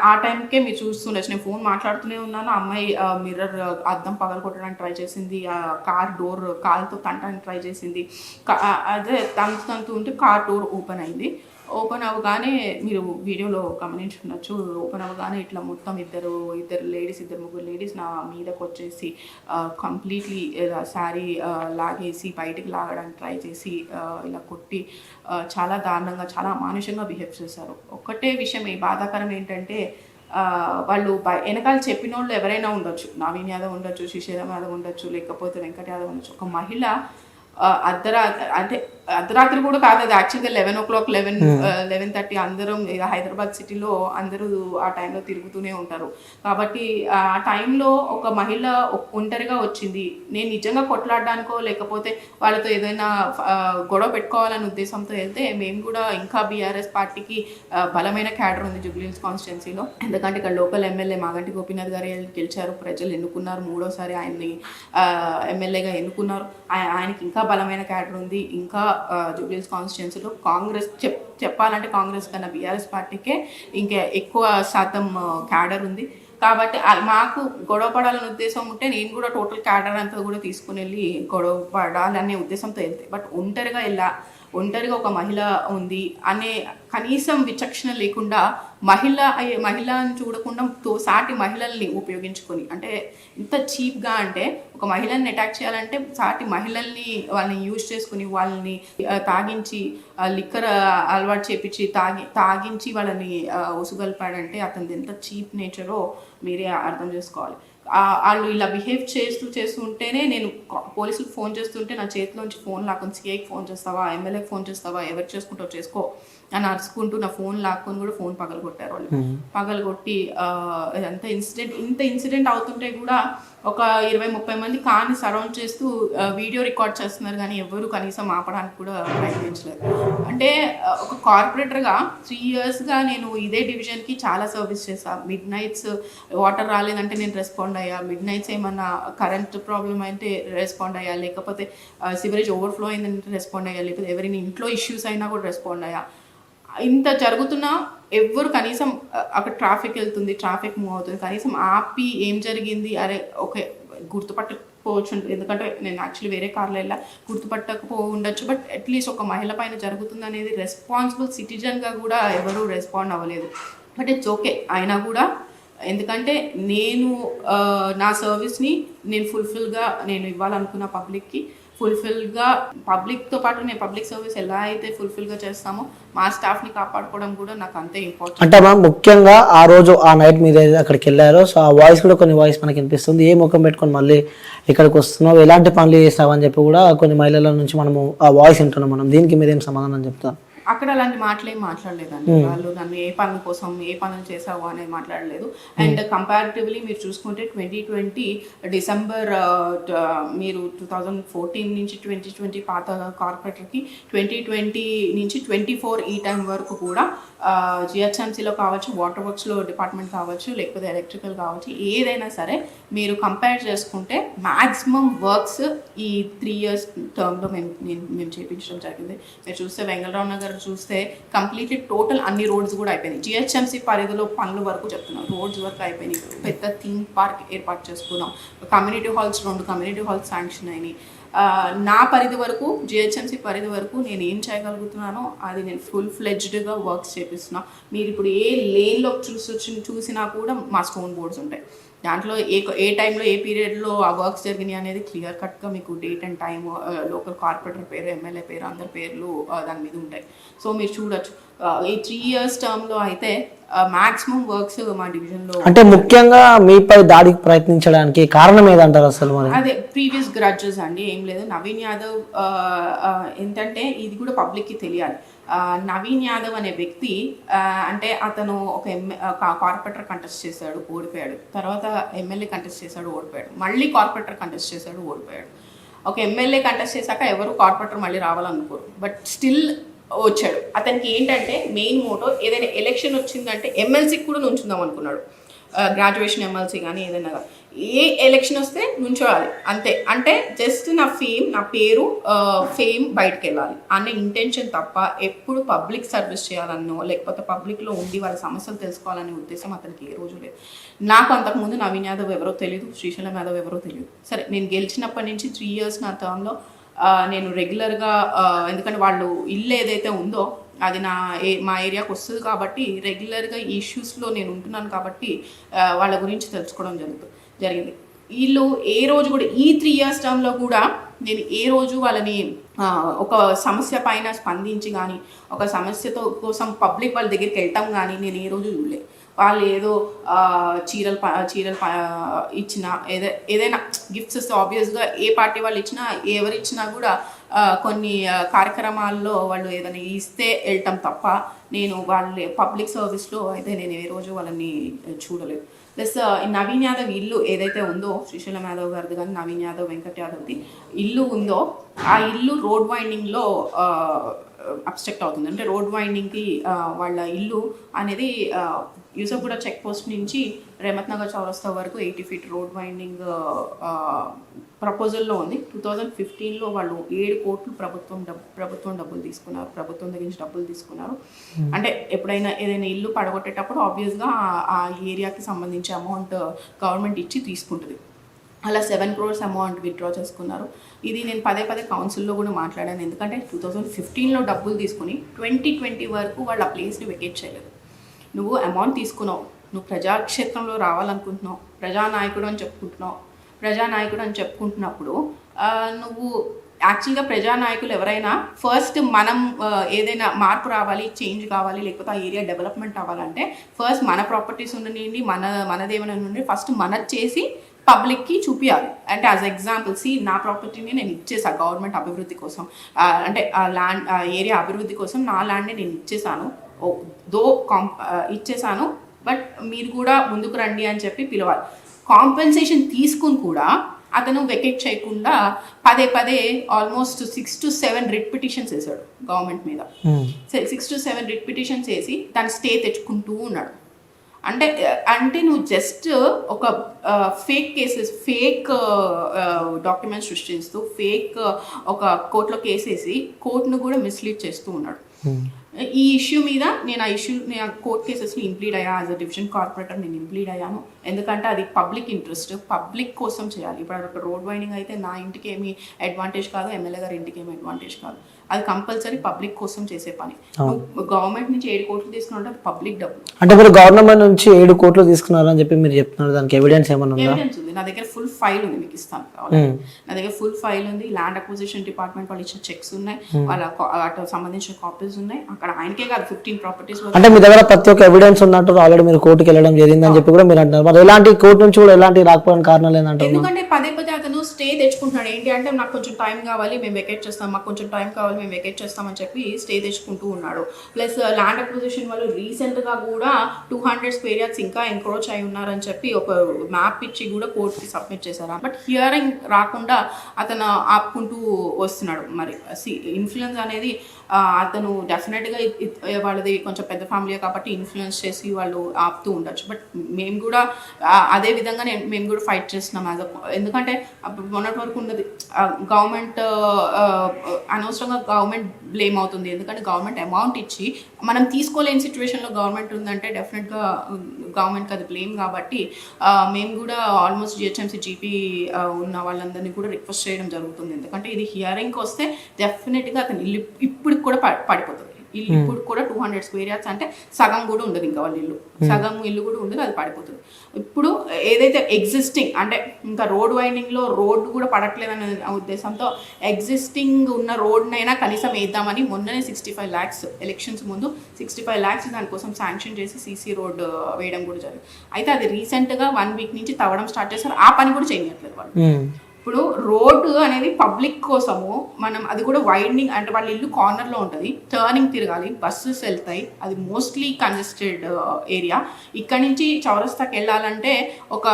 ఆ టైంకే మీరు చూస్తుండొచ్చు, నేను ఫోన్ మాట్లాడుతూనే ఉన్నాను. అమ్మాయి మిర్రర్ అద్దం పగలగొట్టడానికి ట్రై చేసింది, కార్ డోర్ కాలుతో తంటానికి ట్రై చేసింది. అదే తంతూ ఉంటే కార్ డోర్ ఓపెన్ అయింది. ఓపెన్ అవ్వగానే మీరు వీడియోలో గమనించుండొచ్చు, ఓపెన్ అవ్వగానే ఇట్లా మొత్తం ఇద్దరు లేడీస్, 2-3 లేడీస్ నా మీదకి వచ్చేసి కంప్లీట్లీ శారీ లాగేసి బయటికి లాగడానికి ట్రై చేసి ఇలా కొట్టి చాలా దారుణంగా, చాలా అమానుషంగా బిహేవ్ చేశారు. ఒక్కటే విషయం బాధాకరం ఏంటంటే, వాళ్ళు వెనకాల చెప్పిన వాళ్ళు ఎవరైనా ఉండొచ్చు, నవీన్ యాదవ్ ఉండొచ్చు, శ్రీశైలం యాదవ్ ఉండొచ్చు, లేకపోతే వెంకట్ యాదవ్ ఉండొచ్చు. ఒక మహిళ అర్ధరాత్రి కూడా కాదు, అది యాక్చువల్గా 11 o'clock 11:30 అందరం హైదరాబాద్ సిటీలో అందరూ ఆ టైంలో తిరుగుతూనే ఉంటారు. కాబట్టి ఆ టైంలో ఒక మహిళ ఒంటరిగా వచ్చింది. నేను నిజంగా కొట్లాడడానికో లేకపోతే వాళ్ళతో ఏదైనా గొడవ పెట్టుకోవాలనే ఉద్దేశంతో వెళ్తే, మేము కూడా ఇంకా బీఆర్ఎస్ పార్టీకి బలమైన క్యాడర్ ఉంది జూబ్లీహిల్స్ కాన్స్టిట్యున్సీలో. ఎందుకంటే ఇక్కడ లోకల్ ఎమ్మెల్యే మాగంటి గోపీనాథ్ గారు గెలిచారు, ప్రజలు ఎన్నుకున్నారు, 3వ సారి ఆయన్ని ఎమ్మెల్యేగా ఎన్నుకున్నారు. ఆయనకి ఇంకా బలమైన క్యాడర్ ఉంది. ఇంకా జూబ్లీహిల్స్ కాన్స్టిట్యున్సీలో కాంగ్రెస్ చెప్పాలంటే కాంగ్రెస్ కన్నా బీఆర్ఎస్ పార్టీకే ఇంకా ఎక్కువ శాతం క్యాడర్ ఉంది. కాబట్టి మాకు గొడవ పడాలనే ఉద్దేశం ఉంటే నేను కూడా టోటల్ క్యాడర్ అంతా కూడా తీసుకుని వెళ్ళి గొడవ పడాలనే ఉద్దేశంతో వెళ్తే, బట్ ఒంటరిగా ఒక మహిళ ఉంది అనే కనీసం విచక్షణ లేకుండా మహిళని చూడకుండా సాటి మహిళల్ని ఉపయోగించుకొని, అంటే ఇంత చీప్గా, అంటే ఒక మహిళల్ని అటాక్ చేయాలంటే సాటి మహిళల్ని వాళ్ళని యూజ్ చేసుకుని వాళ్ళని తాగించి లిక్కర్ అలవాటు చేపించి తాగించి వాళ్ళని ఉసుగొల్పాడంటే అతనిది ఎంత చీప్ నేచరో మీరే అర్థం చేసుకోవాలి. వాళ్ళు ఇలా బిహేవ్ చేస్తూ ఉంటేనే నేను పోలీసులకు ఫోన్ చేస్తుంటే నా చేతిలోంచి ఫోన్ లాక్కొని, సీఐకి ఫోన్ చేస్తావా, ఎమ్మెల్యేకి ఫోన్ చేస్తావా, ఎవరు చేసుకుంటావు చేసుకో అని అరుచుకుంటూ నా ఫోన్ లాక్కొని కూడా ఫోన్ పగలగొట్టారు వాళ్ళు. పగలగొట్టి ఇంత ఇన్సిడెంట్ అవుతుంటే కూడా ఒక 20-30 మంది కార్ని సరౌండ్ చేస్తూ వీడియో రికార్డ్ చేస్తున్నారు, కానీ ఎవరు కనీసం ఆపడానికి కూడా ప్రయత్నించలేదు. అంటే ఒక కార్పొరేటర్గా 3 yearsగా నేను ఇదే డివిజన్కి చాలా సర్వీస్ చేశాను. మిడ్ నైట్స్ వాటర్ రాలేదంటే నేను రెస్పాండ్ అయ్యా, మిడ్ నైట్స్ ఏమన్నా కరెంట్ ప్రాబ్లం అయితే రెస్పాండ్ అయ్యా, లేకపోతే సివరేజ్ ఓవర్ఫ్లో అయిందంటే రెస్పాండ్ అయ్యా, లేకపోతే ఎవరైనా ఇంట్లో ఇష్యూస్ అయినా కూడా రెస్పాండ్ అయ్యా. ఇంత జరుగుతున్నా ఎవ్వరు కనీసం అక్కడ ట్రాఫిక్ వెళ్తుంది, ట్రాఫిక్ మూవ్ అవుతుంది, కనీసం ఆపి ఏం జరిగింది, అరే ఓకే గుర్తుపట్టకపోవచ్చు, ఎందుకంటే నేను యాక్చువల్లీ వేరే కార్లో వెళ్ళా, ఉండొచ్చు, బట్ అట్లీస్ట్ ఒక మహిళ పైన జరుగుతుంది అనేది రెస్పాన్సిబుల్ సిటిజన్గా కూడా ఎవరు రెస్పాండ్ అవ్వలేదు. బట్ ఇట్స్ ఓకే అయినా కూడా, ఎందుకంటే నేను నా సర్వీస్ని నేను ఫుల్ఫిల్గా నేను ఇవ్వాలనుకున్న పబ్లిక్కి ఫుల్ఫిల్గా, పబ్లిక్తో పాటు నేను పబ్లిక్ సర్వీస్ ఎలా అయితే ఫుల్ఫిల్గా చేస్తామో మా స్టాఫ్ని కాపాడుకోవడం కూడా నాకు అంతే ఇంపార్టెంట్. అంటే మ్యామ్ ముఖ్యంగా ఆ రోజు ఆ నైట్ మీరు అక్కడికి వెళ్ళారో, సో ఆ వాయిస్ కూడా కొన్ని వాయిస్ మనకి వినిపిస్తుంది, ఏ ముఖం పెట్టుకొని మళ్ళీ ఇక్కడికి వస్తున్నావు, ఎలాంటి పనులు చేస్తావు అని చెప్పి కూడా కొన్ని మహిళల నుంచి మనము ఆ వాయిస్ వింటున్నాం. మనం దీనికి మీరేం సమాధానం చెప్తాం? అక్కడ అలాంటి మాటలేం మాట్లాడలేదండి. వాళ్ళు నన్ను ఏ పనుల కోసం ఏ పనులు చేసావు అనేది మాట్లాడలేదు. అండ్ కంపారిటివ్లీ మీరు చూసుకుంటే 2020 డిసెంబర్ మీరు 2014 నుంచి 2020 పాత కార్పొరేటర్కి 2020 నుంచి 24 ఈ టైం వరకు కూడా జిహెచ్ఎంసీలో కావచ్చు, వాటర్ వర్క్స్లో డిపార్ట్మెంట్ కావచ్చు, లేకపోతే ఎలక్ట్రికల్ కావచ్చు, ఏదైనా సరే మీరు కంపేర్ చేసుకుంటే మ్యాక్సిమం వర్క్స్ ఈ 3 years టర్మ్లో మేము చేయించడం జరిగింది. మీరు చూస్తే వెంగళరావు నగర్ చూస్తే కంప్లీట్లీ టోటల్ అన్ని రోడ్స్ కూడా అయిపోయినాయి. జిహెచ్ఎంసీ పరిధిలో పనుల వరకు చెప్తున్నాం, రోడ్స్ వరకు అయిపోయినాయి. పెద్ద థీమ్ పార్క్ ఏర్పాటు చేసుకున్నాం. Community halls 2 community halls sanction అయినాయి. నా పరిధి వరకు, జిహెచ్ఎంసీ పరిధి వరకు నేను ఏం చేయగలుగుతున్నానో అది నేను ఫుల్ ఫ్లెడ్జ్డ్గా వర్క్స్ చేపిస్తున్నా. మీరు ఇప్పుడు ఏ లేన్లో చూసినా కూడా మా స్టోన్ బోర్డ్స్ ఉంటాయి. దాంట్లో ఏ టైంలో ఏ పీరియడ్లో ఆ వర్క్స్ జరిగినాయి అనేది క్లియర్ కట్గా మీకు date and time, local corporator పేరు, ఎమ్మెల్యే పేరు, అందరి పేర్లు దాని మీద ఉంటాయి. సో మీరు చూడొచ్చు ఈ 3 years టర్మ్లో అయితే మ్యాక్సిమం వర్క్స్ మా డివిజన్లో. అంటే ముఖ్యంగా మీపై దాడికి ప్రయత్నించడానికి కారణం ఏదంటారు అసలు? మరి అదే ప్రీవియస్ గ్రడ్జెస్ అండి, ఏం లేదు. నవీన్ యాదవ్ ఏంటంటే ఇది కూడా పబ్లిక్కి తెలియాలి. నవీన్ యాదవ్ అనే వ్యక్తి అంటే అతను ఒక కార్పొరేటర్ కంటెస్ట్ చేశాడు, ఓడిపోయాడు. తర్వాత ఎమ్మెల్యే కంటెస్ట్ చేశాడు, ఓడిపోయాడు. మళ్ళీ కార్పొరేటర్ కంటెస్ట్ చేశాడు, ఓడిపోయాడు. ఒక ఎమ్మెల్యే కంటెస్ట్ చేశాక ఎవరు కార్పొరేటర్ మళ్ళీ రావాలనుకోరు, బట్ స్టిల్ వచ్చాడు. అతనికి ఏంటంటే మెయిన్ మోటో, ఏదైనా ఎలక్షన్ వచ్చిందంటే ఎమ్మెల్సీకి కూడా నుంచుందాం అనుకున్నాడు. గ్రాడ్యుయేషన్ ఎమ్మెల్సీ కానీ ఏదైనా కానీ ఏ ఎలక్షన్ వస్తే నుంచోవాలి అంతే. అంటే జస్ట్ నా పేరు ఫేమ్ బయటకు వెళ్ళాలి అనే ఇంటెన్షన్ తప్ప ఎప్పుడు పబ్లిక్ సర్వీస్ చేయాలన్నో లేకపోతే పబ్లిక్లో ఉండి వాళ్ళ సమస్యలు తెలుసుకోవాలనే ఉద్దేశం అతనికి ఏ రోజు లేదు. నాకు అంతకుముందు నవీన్ యాదవ్ ఎవరో తెలియదు, శ్రీశైలం యాదవ్ ఎవరో తెలియదు. సరే, నేను గెలిచినప్పటి నుంచి 3 years నా టర్మ్లో నేను రెగ్యులర్గా, ఎందుకంటే వాళ్ళు ఇల్లు ఏదైతే ఉందో అది మా ఏరియాకి వస్తుంది కాబట్టి రెగ్యులర్గా ఈ ఇష్యూస్లో నేను ఉంటున్నాను కాబట్టి వాళ్ళ గురించి తెలుసుకోవడం జరిగింది. వీళ్ళు ఏ రోజు కూడా ఈ 3 years టర్మ్లో కూడా నేను ఏ రోజు వాళ్ళని ఒక సమస్య పైన స్పందించి కానీ ఒక సమస్యతో కోసం పబ్లిక్ వాళ్ళ దగ్గరికి వెళ్తాం కానీ నేను ఏ రోజు చూడలేదు. వాళ్ళు ఏదో చీరలు ఇచ్చినా ఏదైనా గిఫ్ట్స్ ఇస్తే ఆబ్వియస్గా ఏ పార్టీ వాళ్ళు ఇచ్చినా ఎవరు ఇచ్చినా కూడా కొన్ని కార్యక్రమాల్లో వాళ్ళు ఏదైనా ఇస్తే వెళ్ళటం తప్ప నేను వాళ్ళ పబ్లిక్ సర్వీస్లో అయితే నేను ఏ రోజు వాళ్ళని చూడలేదు. ప్లస్ నవీన్ యాదవ్ ఇల్లు ఏదైతే ఉందో, శ్రీశైలం యాదవ్ గారిది కానీ నవీన్ యాదవ్, వెంకట్ యాదవ్ది ఇల్లు ఉందో, ఆ ఇల్లు రోడ్ వైండింగ్లో అబ్స్ట్రక్ట్ అవుతుంది. అంటే రోడ్ వైండింగ్కి వాళ్ళ ఇల్లు అనేది యూసఫ్గూడ చెక్ పోస్ట్ నుంచి రేమత్ నగర్ చౌరస్తా వరకు 80 feet రోడ్ వైండింగ్ ప్రపోజల్లో ఉంది. 2015లో వాళ్ళు 7 కోట్లు ప్రభుత్వం డబ్బులు తీసుకున్నారు, ప్రభుత్వం దగ్గర నుంచి డబ్బులు తీసుకున్నారు. అంటే ఎప్పుడైనా ఏదైనా ఇల్లు పడగొట్టేటప్పుడు ఆబ్వియస్గా ఆ ఏరియాకి సంబంధించి అమౌంట్ గవర్నమెంట్ ఇచ్చి తీసుకుంటుంది. అలా 7 crores అమౌంట్ విత్డ్రా చేసుకున్నారు. ఇది నేను పదే కౌన్సిల్లో కూడా మాట్లాడాను. ఎందుకంటే 2015లో డబ్బులు తీసుకుని 2020 వరకు వాళ్ళు ఆ ప్లేస్ని వెకేట్ చేయలేదు. నువ్వు అమౌంట్ తీసుకున్నావు, నువ్వు ప్రజాక్షేత్రంలో రావాలనుకుంటున్నావు, ప్రజానాయకుడు అని చెప్పుకుంటున్నప్పుడు నువ్వు యాక్చువల్గా ప్రజానాయకులు ఎవరైనా ఫస్ట్ మనం ఏదైనా మార్పు రావాలి, చేంజ్ కావాలి, లేకపోతే ఆ ఏరియా డెవలప్మెంట్ అవ్వాలంటే ఫస్ట్ మన ప్రాపర్టీస్ ఉండనివ్వండి, మనదేమైనా ఉండి ఫస్ట్ మనది చేసి పబ్లిక్కి చూపించాలి. అంటే యాజ్ ఎగ్జాంపుల్ నా ప్రాపర్టీని నేను ఇచ్చేసాను గవర్నమెంట్ అభివృద్ధి కోసం, అంటే ఆ ల్యాండ్ ఏరియా అభివృద్ధి కోసం నా ల్యాండ్ని నేను ఇచ్చేసాను, ఇచ్చేసాను, బట్ మీరు కూడా ముందుకు రండి అని చెప్పి పిలవాలి. కాంపెన్సేషన్ తీసుకుని కూడా అతను వెకేట్ చేయకుండా పదే ఆల్మోస్ట్ 6 to 7 రిట్ పిటిషన్స్ వేసాడు గవర్నమెంట్ మీద. 6 to 7 రిట్ పిటిషన్స్ వేసి దాన్ని స్టే తెచ్చుకుంటూ ఉన్నాడు. అంటే నువ్వు జస్ట్ ఒక ఫేక్ కేసెస్, ఫేక్ డాక్యుమెంట్స్ సృష్టిస్తూ ఫేక్ ఒక కోర్టులో కేసేసి కోర్టును కూడా మిస్లీడ్ చేస్తూ ఉన్నాడు. ఈ ఇష్యూ మీద నేను కోర్ట్ కేసెస్లో ఇంప్లీడ్ అయ్యా. యాజ్ అ డివిజన్ కార్పొరేటర్ నేను ఇంప్లీడ్ అయ్యాను. ఎందుకంటే అది పబ్లిక్ ఇంట్రెస్ట్, పబ్లిక్ కోసం చేయాలి. ఇప్పుడు అది ఒక రోడ్ వైండింగ్ అయితే నా ఇంటికి ఏమి అడ్వాంటేజ్ కాదు, ఎమ్మెల్యే గారి ఇంటికి ఏమి అడ్వాంటేజ్ కాదు. అది కంపల్సరీ పబ్లిక్ కోసం చేసే పని. గవర్నమెంట్ నుంచి 7 కోట్లు తీసుకున్నా అది పబ్లిక్ డబ్బు. అంటే మీరు గవర్నమెంట్ నుంచి 7 కోట్లు తీసుకున్నారని చెప్పి మీరు చెప్తున్నారు, దానికి ఎవిడెన్స్ ఏమైనా ఉందా? ఎవిడెన్స్ ఉంది, నా దగ్గర ఫుల్ ఫైల్ ఉంది, మీకు ఇస్తాను కావాలి. నా దగ్గర ఫుల్ ఫైల్ ఉంది. ల్యాండ్ అక్విజిషన్ డిపార్ట్మెంట్ వాళ్ళు ఇచ్చిన చెక్స్ ఉన్నాయి, వాళ్ళ అటు సంబంధించిన కాపీస్ ఉన్నాయి. అక్కడ ఆయనకే కాదు 15 ప్రాపర్టీస్. అంటే మీ దగ్గర ప్రతి ఒక్క ఎవిడెన్స్ ఉన్నట్టు ఆల్రెడీ మీరు కోర్టుకి వెళ్ళడం జరిగిందని చెప్పి కూడా మీరు అంటున్నారు. మరి ఎలాంటి కోర్టు నుంచి కూడా ఎలాంటి రాకపోవడానికి కారణాలు ఏంటంటారు? ఎందుకంటే పదే పదే అతను స్టే తెచ్చుకుంటున్నాడు. ఏంటి అంటే నాకు కొంచెం టైం కావాలి, మేము వెకేట్ చేస్తాం, మాకు కొంచెం టైం కావాలి, మేము వెకేట్ చేస్తామని చెప్పి స్టే తెచ్చుకుంటూ ఉన్నాడు. ప్లస్ ల్యాండ్ అక్విజిషన్ వాళ్ళు రీసెంట్గా కూడా 200 స్క్వేర్ యార్డ్స్ ఇంకా ఎంక్రోచ్ అయి ఉన్నారని చెప్పి ఒక మ్యాప్ ఇచ్చి కూడా కోర్టుకి సబ్మిట్ చేశారు. బట్ హియరింగ్ రాకుండా అతను ఆపుకుంటూ వస్తున్నాడు. మరి ఇన్ఫ్లుయెన్స్ అనేది అతను డెఫినెట్గా వాళ్ళది కొంచెం పెద్ద ఫ్యామిలీ కాబట్టి ఇన్ఫ్లుయెన్స్ చేసి వాళ్ళు ఆపుతూ ఉండొచ్చు. బట్ మేము కూడా అదే విధంగా మేము కూడా ఫైట్ చేస్తున్నాం యాజ్ ఎందుకంటే మొన్నటి వరకు ఉన్నది గవర్నమెంట్ అనవసరంగా గవర్నమెంట్ బ్లేమ్ అవుతుంది. ఎందుకంటే గవర్నమెంట్ అమౌంట్ ఇచ్చి మనం తీసుకోలేని సిచ్యువేషన్లో గవర్నమెంట్ ఉందంటే డెఫినెట్గా గవర్నమెంట్కి అది బ్లేమ్. కాబట్టి మేము కూడా ఆల్మోస్ట్ జిహెచ్ఎంసీ జీపీ ఉన్న వాళ్ళందరినీ కూడా రిక్వెస్ట్ చేయడం జరుగుతుంది. ఎందుకంటే ఇది హియరింగ్కి వస్తే డెఫినెట్గా అతను ఇల్లు ఇప్పుడు కూడా పడిపోతుంది. ఇల్లు ఇప్పుడు కూడా 200 స్క్వేర్ యార్డ్స్ అంటే సగం కూడా ఉండదు, ఇంకా వాళ్ళ ఇల్లు సగం ఇల్లు కూడా ఉండదు, అది పడిపోతుంది. ఇప్పుడు ఏదైతే ఎగ్జిస్టింగ్ అంటే ఇంకా రోడ్ వైండింగ్లో రోడ్డు కూడా పడట్లేదనే ఉద్దేశంతో ఎగ్జిస్టింగ్ ఉన్న రోడ్నైనా కనీసం వేద్దామని మొన్ననే 65 lakhs ఎలక్షన్స్ ముందు 65 lakhs దానికోసం శాంక్షన్ చేసి సీసీ రోడ్ వేయడం కూడా జరిగింది. అయితే అది రీసెంట్గా 1 week నుంచి తవ్వడం స్టార్ట్ చేస్తారు. ఆ పని కూడా చేయట్లేదు వాళ్ళు. ఇప్పుడు రోడ్డు అనేది పబ్లిక్ కోసము మనం అది కూడా వైండింగ్ అంటే వాళ్ళ ఇల్లు కార్నర్లో ఉంటుంది, టర్నింగ్ తిరగాలి, బస్సెస్ వెళ్తాయి, అది మోస్ట్లీ కంజెస్టెడ్ ఏరియా. ఇక్కడ నుంచి చౌరస్తాకి వెళ్ళాలంటే ఒక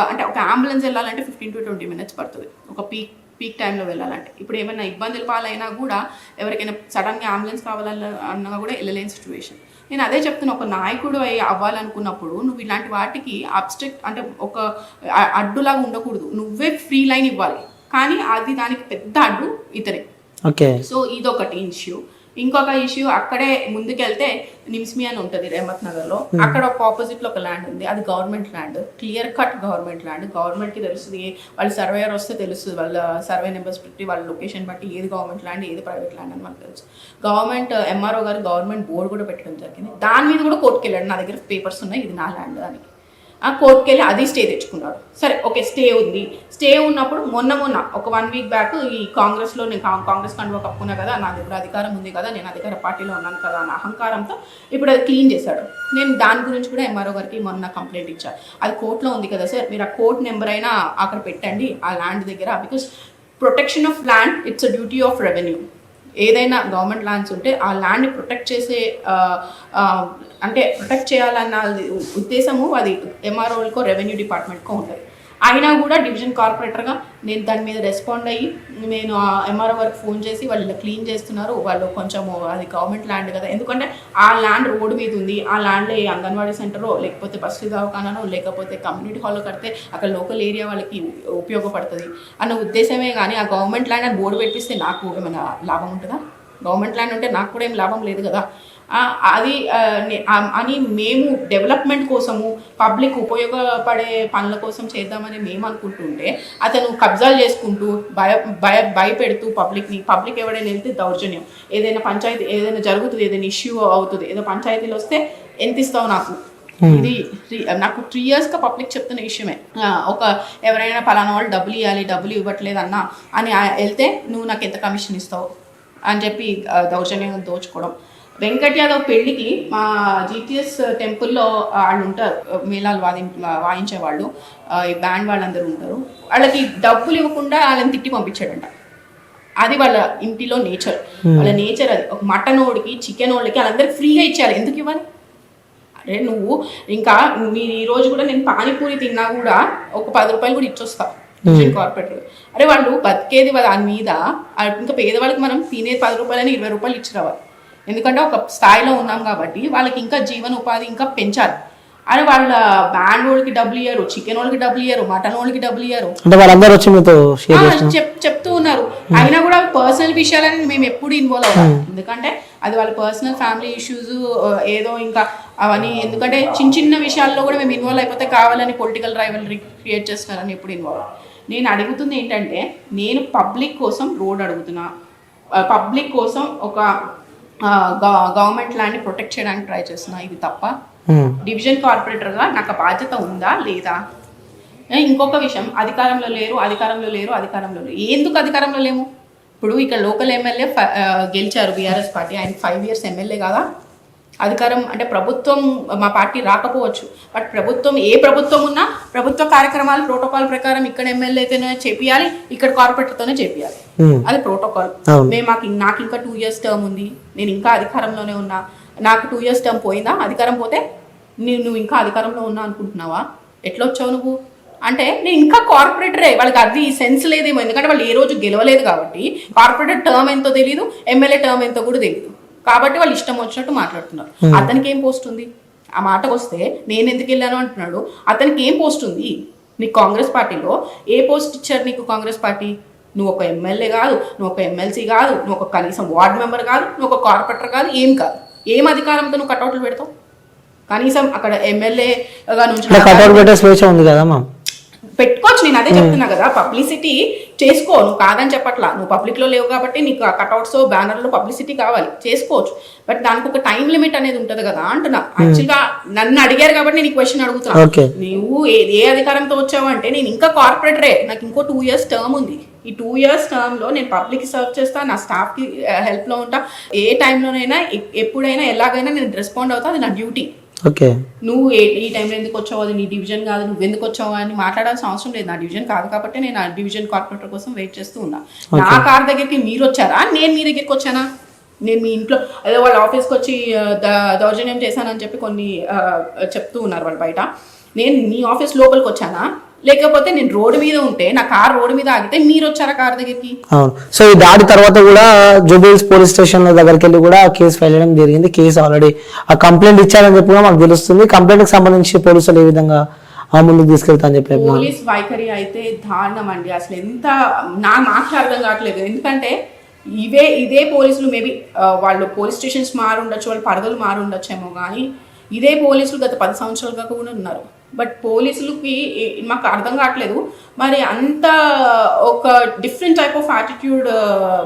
అంబులెన్స్ వెళ్ళాలంటే 15 to 20 minutes పడుతుంది ఒక పీక్ టైంలో వెళ్ళాలంటే. ఇప్పుడు ఏమైనా ఇబ్బందుల పాలైనా కూడా ఎవరికైనా సడన్గా అంబులెన్స్ కావాలన్నా కూడా వెళ్ళలేని సిచ్యువేషన్. నేను అదే చెప్తున్నా, ఒక నాయకుడు అవ్వాలనుకున్నప్పుడు నువ్వు ఇలాంటి వాటికి అబ్స్ట్రక్ట్ అంటే ఒక అడ్డులాగా ఉండకూడదు, నువ్వే ఫ్రీ లైన్ ఇవ్వాలి. కానీ అది దానికి పెద్ద అడ్డు ఇతరే. ఓకే, సో ఇదొకటి ఇష్యూ. ఇంకొక ఇష్యూ అక్కడే ముందుకెళ్తే నిమ్స్మి అని ఉంటుంది రేమత్ నగర్లో, అక్కడ ఒక ఆపోజిట్లో ఒక ల్యాండ్ ఉంది, అది government land, clear cut government land. గవర్నమెంట్కి తెలుస్తుంది, వాళ్ళు సర్వేయర్ వస్తే తెలుస్తుంది, వాళ్ళ సర్వే నెంబర్స్ పెట్టి వాళ్ళ లొకేషన్ బట్టి ఏది గవర్నమెంట్ ల్యాండ్ ఏది ప్రైవేట్ ల్యాండ్ అని మనకు తెలుసు. గవర్నమెంట్ ఎంఆర్ఓ గారు గవర్నమెంట్ బోర్డు కూడా పెట్టడం జరిగింది. దాని మీద కూడా కోర్టుకు వెళ్ళాడు, నా దగ్గర పేపర్స్ ఉన్నాయి, ఇది నా ల్యాండ్ అని. ఆ కోర్టుకి వెళ్ళి అది స్టే తెచ్చుకున్నాడు. సరే ఓకే, స్టే ఉంది. స్టే ఉన్నప్పుడు మొన్న ఒక 1 week బ్యాక్ ఈ కాంగ్రెస్లో నేను కాంగ్రెస్ కండువా కప్పుకున్నా కదా, నా దగ్గర అధికారం ఉంది కదా, నేను అధికార పార్టీలో ఉన్నాను కదా అన్న అహంకారంతో ఇప్పుడు అది క్లీన్ చేశాడు. నేను దాని గురించి కూడా ఎంఆర్ఓ గారికి మొన్న కంప్లైంట్ ఇచ్చాను. అది కోర్టులో ఉంది కదా సార్, మీరు ఆ కోర్ట్ నెంబర్ అయినా అక్కడ పెట్టండి ఆ ల్యాండ్ దగ్గర. Because protection of land it's a duty of revenue. ఏదైనా గవర్నమెంట్ ల్యాండ్స్ ఉంటే ఆ ల్యాండ్ని ప్రొటెక్ట్ చేసే అంటే ప్రొటెక్ట్ చేయాలన్న ఉద్దేశము అది ఎంఆర్ఓలకో రెవెన్యూ డిపార్ట్మెంట్కో ఉంటుంది. అయినా కూడా డివిజన్ కార్పొరేటర్గా నేను దాని మీద రెస్పాండ్ అయ్యి నేను ఎంఆర్ఓ వరకు ఫోన్ చేసి వాళ్ళు ఇలా క్లీన్ చేస్తున్నారు, వాళ్ళు కొంచెము అది గవర్నమెంట్ ల్యాండ్ కదా, ఎందుకంటే ఆ ల్యాండ్ రోడ్డు మీద ఉంది, ఆ ల్యాండ్లో ఏ అంగన్వాడీ సెంటరో లేకపోతే బస్సు దవాఖానో లేకపోతే కమ్యూనిటీ హాల్లో కడితే అక్కడ లోకల్ ఏరియా వాళ్ళకి ఉపయోగపడుతుంది అన్న ఉద్దేశమే. కానీ ఆ గవర్నమెంట్ ల్యాండ్ అని బోర్డు పెట్టిస్తే నాకు ఏమైనా లాభం ఉంటుందా? గవర్నమెంట్ ల్యాండ్ ఉంటే నాకు కూడా ఏం లాభం లేదు కదా. అది అని మేము డెవలప్మెంట్ కోసము పబ్లిక్ ఉపయోగపడే పనుల కోసం చేద్దామని మేము అనుకుంటుంటే అతను కబ్జాలు చేసుకుంటూ భయపెడుతూ పబ్లిక్ ఎవడైనా వెళ్తే దౌర్జన్యం, ఏదైనా పంచాయతీ ఏదైనా జరుగుతుంది, ఏదైనా ఇష్యూ అవుతుంది, ఏదో పంచాయతీలో వస్తే ఎంత ఇస్తావు నాకు, ఇది నాకు 3 yearsగా పబ్లిక్ చెప్తున్న విషయమే. ఎవరైనా పలానా వాళ్ళు డబ్బులు ఇవ్వట్లేదు అన్నా అని వెళ్తే నువ్వు నాకు ఎంత కమిషన్ ఇస్తావు అని చెప్పి దౌర్జన్యంగా దోచుకోవడం. వెంకట్ యాదవ్ పెళ్లికి మా జీటీఎస్ టెంపుల్లో వాళ్ళు ఉంటారు, మేళాలు వాయించేవాళ్ళు, ఈ బ్యాండ్ వాళ్ళందరూ ఉంటారు, వాళ్ళకి డబ్బులు ఇవ్వకుండా వాళ్ళని తిట్టి పంపించాడంట. అది వాళ్ళ ఇంటిలో నేచర్, వాళ్ళ నేచర్ అది. ఒక మటన్ ఓడికి చికెన్ ఓడికి వాళ్ళందరికీ ఫ్రీగా ఇచ్చేయాలి, ఎందుకు ఇవ్వాలి? అరే నువ్వు ఇంకా మీరు ఈ రోజు కూడా నేను పానీపూరి తిన్నా కూడా ఒక 10 రూపాయలు కూడా ఇచ్చొస్తా కార్పొరేటర్. అరే వాళ్ళు బతికేది దాని మీద, ఇంకా పేదవాళ్ళకి మనం తినేది 10 రూపాయలని 20 రూపాయలు ఇచ్చి రావాలి. ఎందుకంటే ఒక స్థాయిలో ఉన్నాం కాబట్టి వాళ్ళకి ఇంకా జీవన ఉపాధి ఇంకా పెంచాలి. అరే వాళ్ళ బ్యాండ్ వాళ్ళకి డబ్బులు ఇయ్యారు, చికెన్ వాళ్ళకి డబ్బులు ఇయ్యారు, మటన్ వాళ్ళకి డబ్బులు ఇయ్యారు, చెప్తూ ఉన్నారు. అయినా కూడా పర్సనల్ విషయాలని మేము ఎప్పుడు ఇన్వాల్వ్ అవ్వాలి, ఎందుకంటే అది వాళ్ళ పర్సనల్ ఫ్యామిలీ ఇష్యూస్ ఏదో ఇంకా అవన్నీ. ఎందుకంటే చిన్న విషయాల్లో కూడా మేము ఇన్వాల్వ్ అయిపోతే కావాలని పొలిటికల్ రైవలరీ క్రియేట్ చేస్తున్నారని ఎప్పుడు ఇన్వాల్వ్. నేను అడుగుతుంది ఏంటంటే, నేను పబ్లిక్ కోసం రోడ్ అడుగుతున్నా, పబ్లిక్ కోసం ఒక గవర్నమెంట్ ల్యాండ్ని ప్రొటెక్ట్ చేయడానికి ట్రై చేస్తున్నా, ఇది తప్ప? డివిజన్ కార్పొరేటర్గా నాకు బాధ్యత ఉందా లేదా? ఇంకొక విషయం, అధికారంలో లేరు. ఎందుకు అధికారంలో లేము? ఇప్పుడు ఇక్కడ లోకల్ ఎమ్మెల్యే గెలిచారు బీఆర్ఎస్ పార్టీ, ఆయన 5 years ఎమ్మెల్యే కదా, అధికారం అంటే ప్రభుత్వం మా పార్టీ రాకపోవచ్చు, బట్ ఏ ప్రభుత్వం ఉన్నా ప్రభుత్వ కార్యక్రమాలు ప్రోటోకాల్ ప్రకారం ఇక్కడ ఎమ్మెల్యేతోనే చేపియాలి, ఇక్కడ కార్పొరేటర్తోనే చేపియాలి. అది ప్రోటోకాల్. నాకు ఇంకా 2 years టర్మ్ ఉంది, నేను ఇంకా అధికారంలోనే ఉన్నా. నాకు 2 years టర్మ్ పోయిందా? అధికారం పోతే నువ్వు ఇంకా అధికారంలో ఉన్నా అనుకుంటున్నావా? ఎట్లా వచ్చావు నువ్వు అంటే నేను ఇంకా కార్పొరేటరే. వాళ్ళకి అది సెన్స్ లేదేమో, ఎందుకంటే వాళ్ళు ఏ రోజు గెలవలేదు కాబట్టి కార్పొరేటర్ టర్మ్ ఎంతో తెలియదు, ఎమ్మెల్యే టర్మ్ ఎంతో కూడా తెలియదు. కాబట్టి వాళ్ళు ఇష్టం వచ్చినట్టు మాట్లాడుతున్నారు. అతనికి ఏం పోస్ట్ ఉంది? ఆ మాటకు వస్తే నేను ఎందుకు వెళ్ళాను అంటున్నాడు. అతనికి ఏం పోస్ట్ ఉంది? నీకు కాంగ్రెస్ పార్టీలో ఏ పోస్ట్ ఇచ్చారు నీకు కాంగ్రెస్ పార్టీ? నువ్వు ఒక ఎమ్మెల్యే కాదు, నువ్వు ఒక ఎమ్మెల్సీ కాదు, నువ్వు ఒక కనీసం వార్డ్ మెంబర్ కాదు, నువ్వు ఒక కార్పొరేటర్ కాదు, ఏం కాదు. ఏం అధికారంతో నువ్వు కట్అవుట్లు పెడతావు? కనీసం అక్కడ ఎమ్మెల్యేగా నుంచి పెట్టుకోవచ్చు. నేను అదే చెప్తున్నా కదా, పబ్లిసిటీ చేసుకో. నువ్వు కాదని చెప్పట్లా, నువ్వు పబ్లిక్ లో లేవు కాబట్టి నీకు కట్అవుట్స్ బ్యానర్లు పబ్లిసిటీ కావాలి, చేసుకోవచ్చు. బట్ దానికి ఒక టైం లిమిట్ అనేది ఉంటది కదా అంటున్నా. యాక్చువల్ గా నన్ను అడిగారు కాబట్టి నేను క్వశ్చన్ అడుగుతున్నా. నువ్వు ఏ అధికారంతో వచ్చావు అంటే నేను ఇంకా కార్పొరేటరే, నాకు ఇంకో 2 years టర్మ్ ఉంది. ఈ 2 years టర్మ్ లో నేను పబ్లిక్ సర్వ్ చేస్తా, నా స్టాఫ్ కి హెల్ప్ లో ఉంటా. ఏ టైంలోనైనా ఎప్పుడైనా ఎలాగైనా నేను రెస్పాండ్ అవుతా, అది నా డ్యూటీ. నువ్వు ఈ టైంలో ఎందుకు వచ్చావు, అది నీ డివిజన్ కాదు, నువ్వు ఎందుకు వచ్చావు అని మాట్లాడాల్సిన అవసరం లేదు. నా డివిజన్ కాదు కాబట్టి నేను ఆ డివిజన్ కార్పొరేటర్ కోసం వెయిట్ చేస్తూ ఉన్నా. నా కార్ దగ్గరికి మీరు వచ్చారా, నేను మీ దగ్గరికి వచ్చానా? నేను మీ ఇంట్లో ఏదో వాళ్ళ ఆఫీస్కి వచ్చి దౌర్జన్యం చేశానని చెప్పి కొన్ని చెప్తూ ఉన్నారు వాళ్ళు బయట. నేను మీ ఆఫీస్ లోపలికి వచ్చానా, లేకపోతే నేను రోడ్డు మీద ఉంటే నా కార్ రోడ్డు మీద ఆగితే మీరు వచ్చారా కార్ దగ్గరికి? అవును. సో ఈ దాడి తర్వాత కూడా జూబ్లీహిల్స్ పోలీస్ స్టేషన్ దగ్గరికి వెళ్ళి కూడా కేసు ఫైల్ చేయడం జరిగింది. కేసు ఆల్రెడీ ఆ కంప్లైంట్ ఇచ్చారని చెప్పి కూడా మాకు తెలుస్తుంది. కంప్లైంట్ కి సంబంధించి పోలీసులు ఏ విధంగా ముందుకు తీసుకెళ్తా అని చెప్పి పోలీస్ వైఖరి అయితే దారుణం అండి. అసలు ఎంత నాకు అర్థం కావట్లేదు. ఎందుకంటే ఇదే పోలీసులు మేబీ వాళ్ళు పోలీస్ స్టేషన్స్ మారి ఉండొచ్చు, వాళ్ళు పరిధులు మారి ఉండొచ్చేమో, కానీ ఇదే పోలీసులు గత 10 సంవత్సరాలుగా కూడా ఉన్నారు. బట్ పోలీసులకి మాకు అర్థం కావట్లేదు మరి అంత ఒక different type of attitude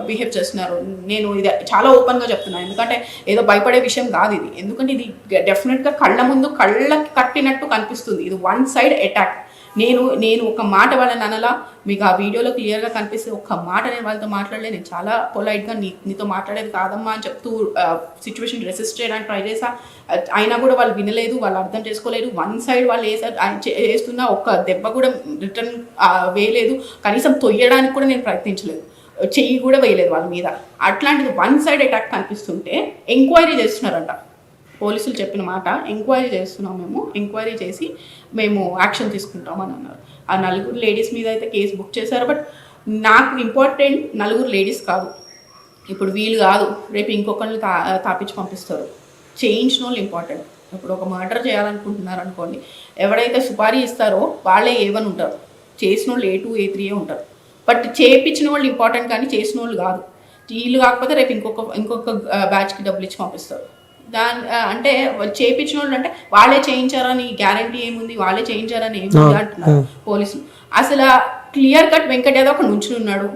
behave చేస్తున్నారు. నేను ఇది చాలా ఓపెన్గా చెప్తున్నాను, ఎందుకంటే ఏదో భయపడే విషయం కాదు ఇది. ఎందుకంటే ఇది డెఫినెట్గా కళ్ళకి కట్టినట్టు కనిపిస్తుంది. ఇది 1 side అటాక్. నేను ఒక మాట వాళ్ళని అనలా, మీకు ఆ వీడియోలో క్లియర్గా కనిపిస్తే ఒక్క మాట నేను వాళ్ళతో మాట్లాడలే. నేను చాలా పొలైట్గా నీతో మాట్లాడేది కాదమ్మా అని చెప్తూ సిచ్యువేషన్ రెసిస్ట్ చేయడానికి ట్రై చేసా. అయినా కూడా వాళ్ళు వినలేదు, వాళ్ళు అర్థం చేసుకోలేదు. 1 side వాళ్ళు వేస్తున్నా ఒక్క దెబ్బ కూడా రిటర్న్ వేయలేదు, కనీసం తొయ్యడానికి కూడా నేను ప్రయత్నించలేదు, చెయ్యి కూడా వేయలేదు వాళ్ళ మీద. అట్లాంటిది 1 side అటాక్ కనిపిస్తుంటే ఎంక్వైరీ చేస్తున్నారంట. పోలీసులు చెప్పిన మాట, ఎంక్వైరీ చేస్తున్నాం, మేము ఎంక్వైరీ చేసి మేము యాక్షన్ తీసుకుంటామని అన్నారు. ఆ 4 లేడీస్ మీద అయితే కేసు బుక్ చేశారు. బట్ నాకు ఇంపార్టెంట్ 4 లేడీస్ కాదు, ఇప్పుడు వీళ్ళు కాదు, రేపు ఇంకొకరిని తాపించి పంపిస్తారు. చేయించిన వాళ్ళు ఇంపార్టెంట్. ఇప్పుడు ఒక మర్డర్ చేయాలనుకుంటున్నారు అనుకోండి, ఎవడైతే సుపారీ ఇస్తారో వాళ్ళే A1 ఉంటారు, చేసిన వాళ్ళు A2 A3 ఉంటారు. బట్ చేయించిన వాళ్ళు ఇంపార్టెంట్ కానీ చేసిన వాళ్ళు కాదు. వీళ్ళు కాకపోతే రేపు ఇంకొక బ్యాచ్కి డబ్బులు ఇచ్చి పంపిస్తారు. అంటే చేయించిన వాళ్ళు అంటే వాళ్ళే చేయించారని గ్యారంటీ ఏముంది, వాళ్ళే చేయించారని ఏముంది అంటున్నారు పోలీసులు. అసలు క్లియర్ కట్ వెంకట్ యాదవ్ ఒక నుంచుని ఉన్నాడు.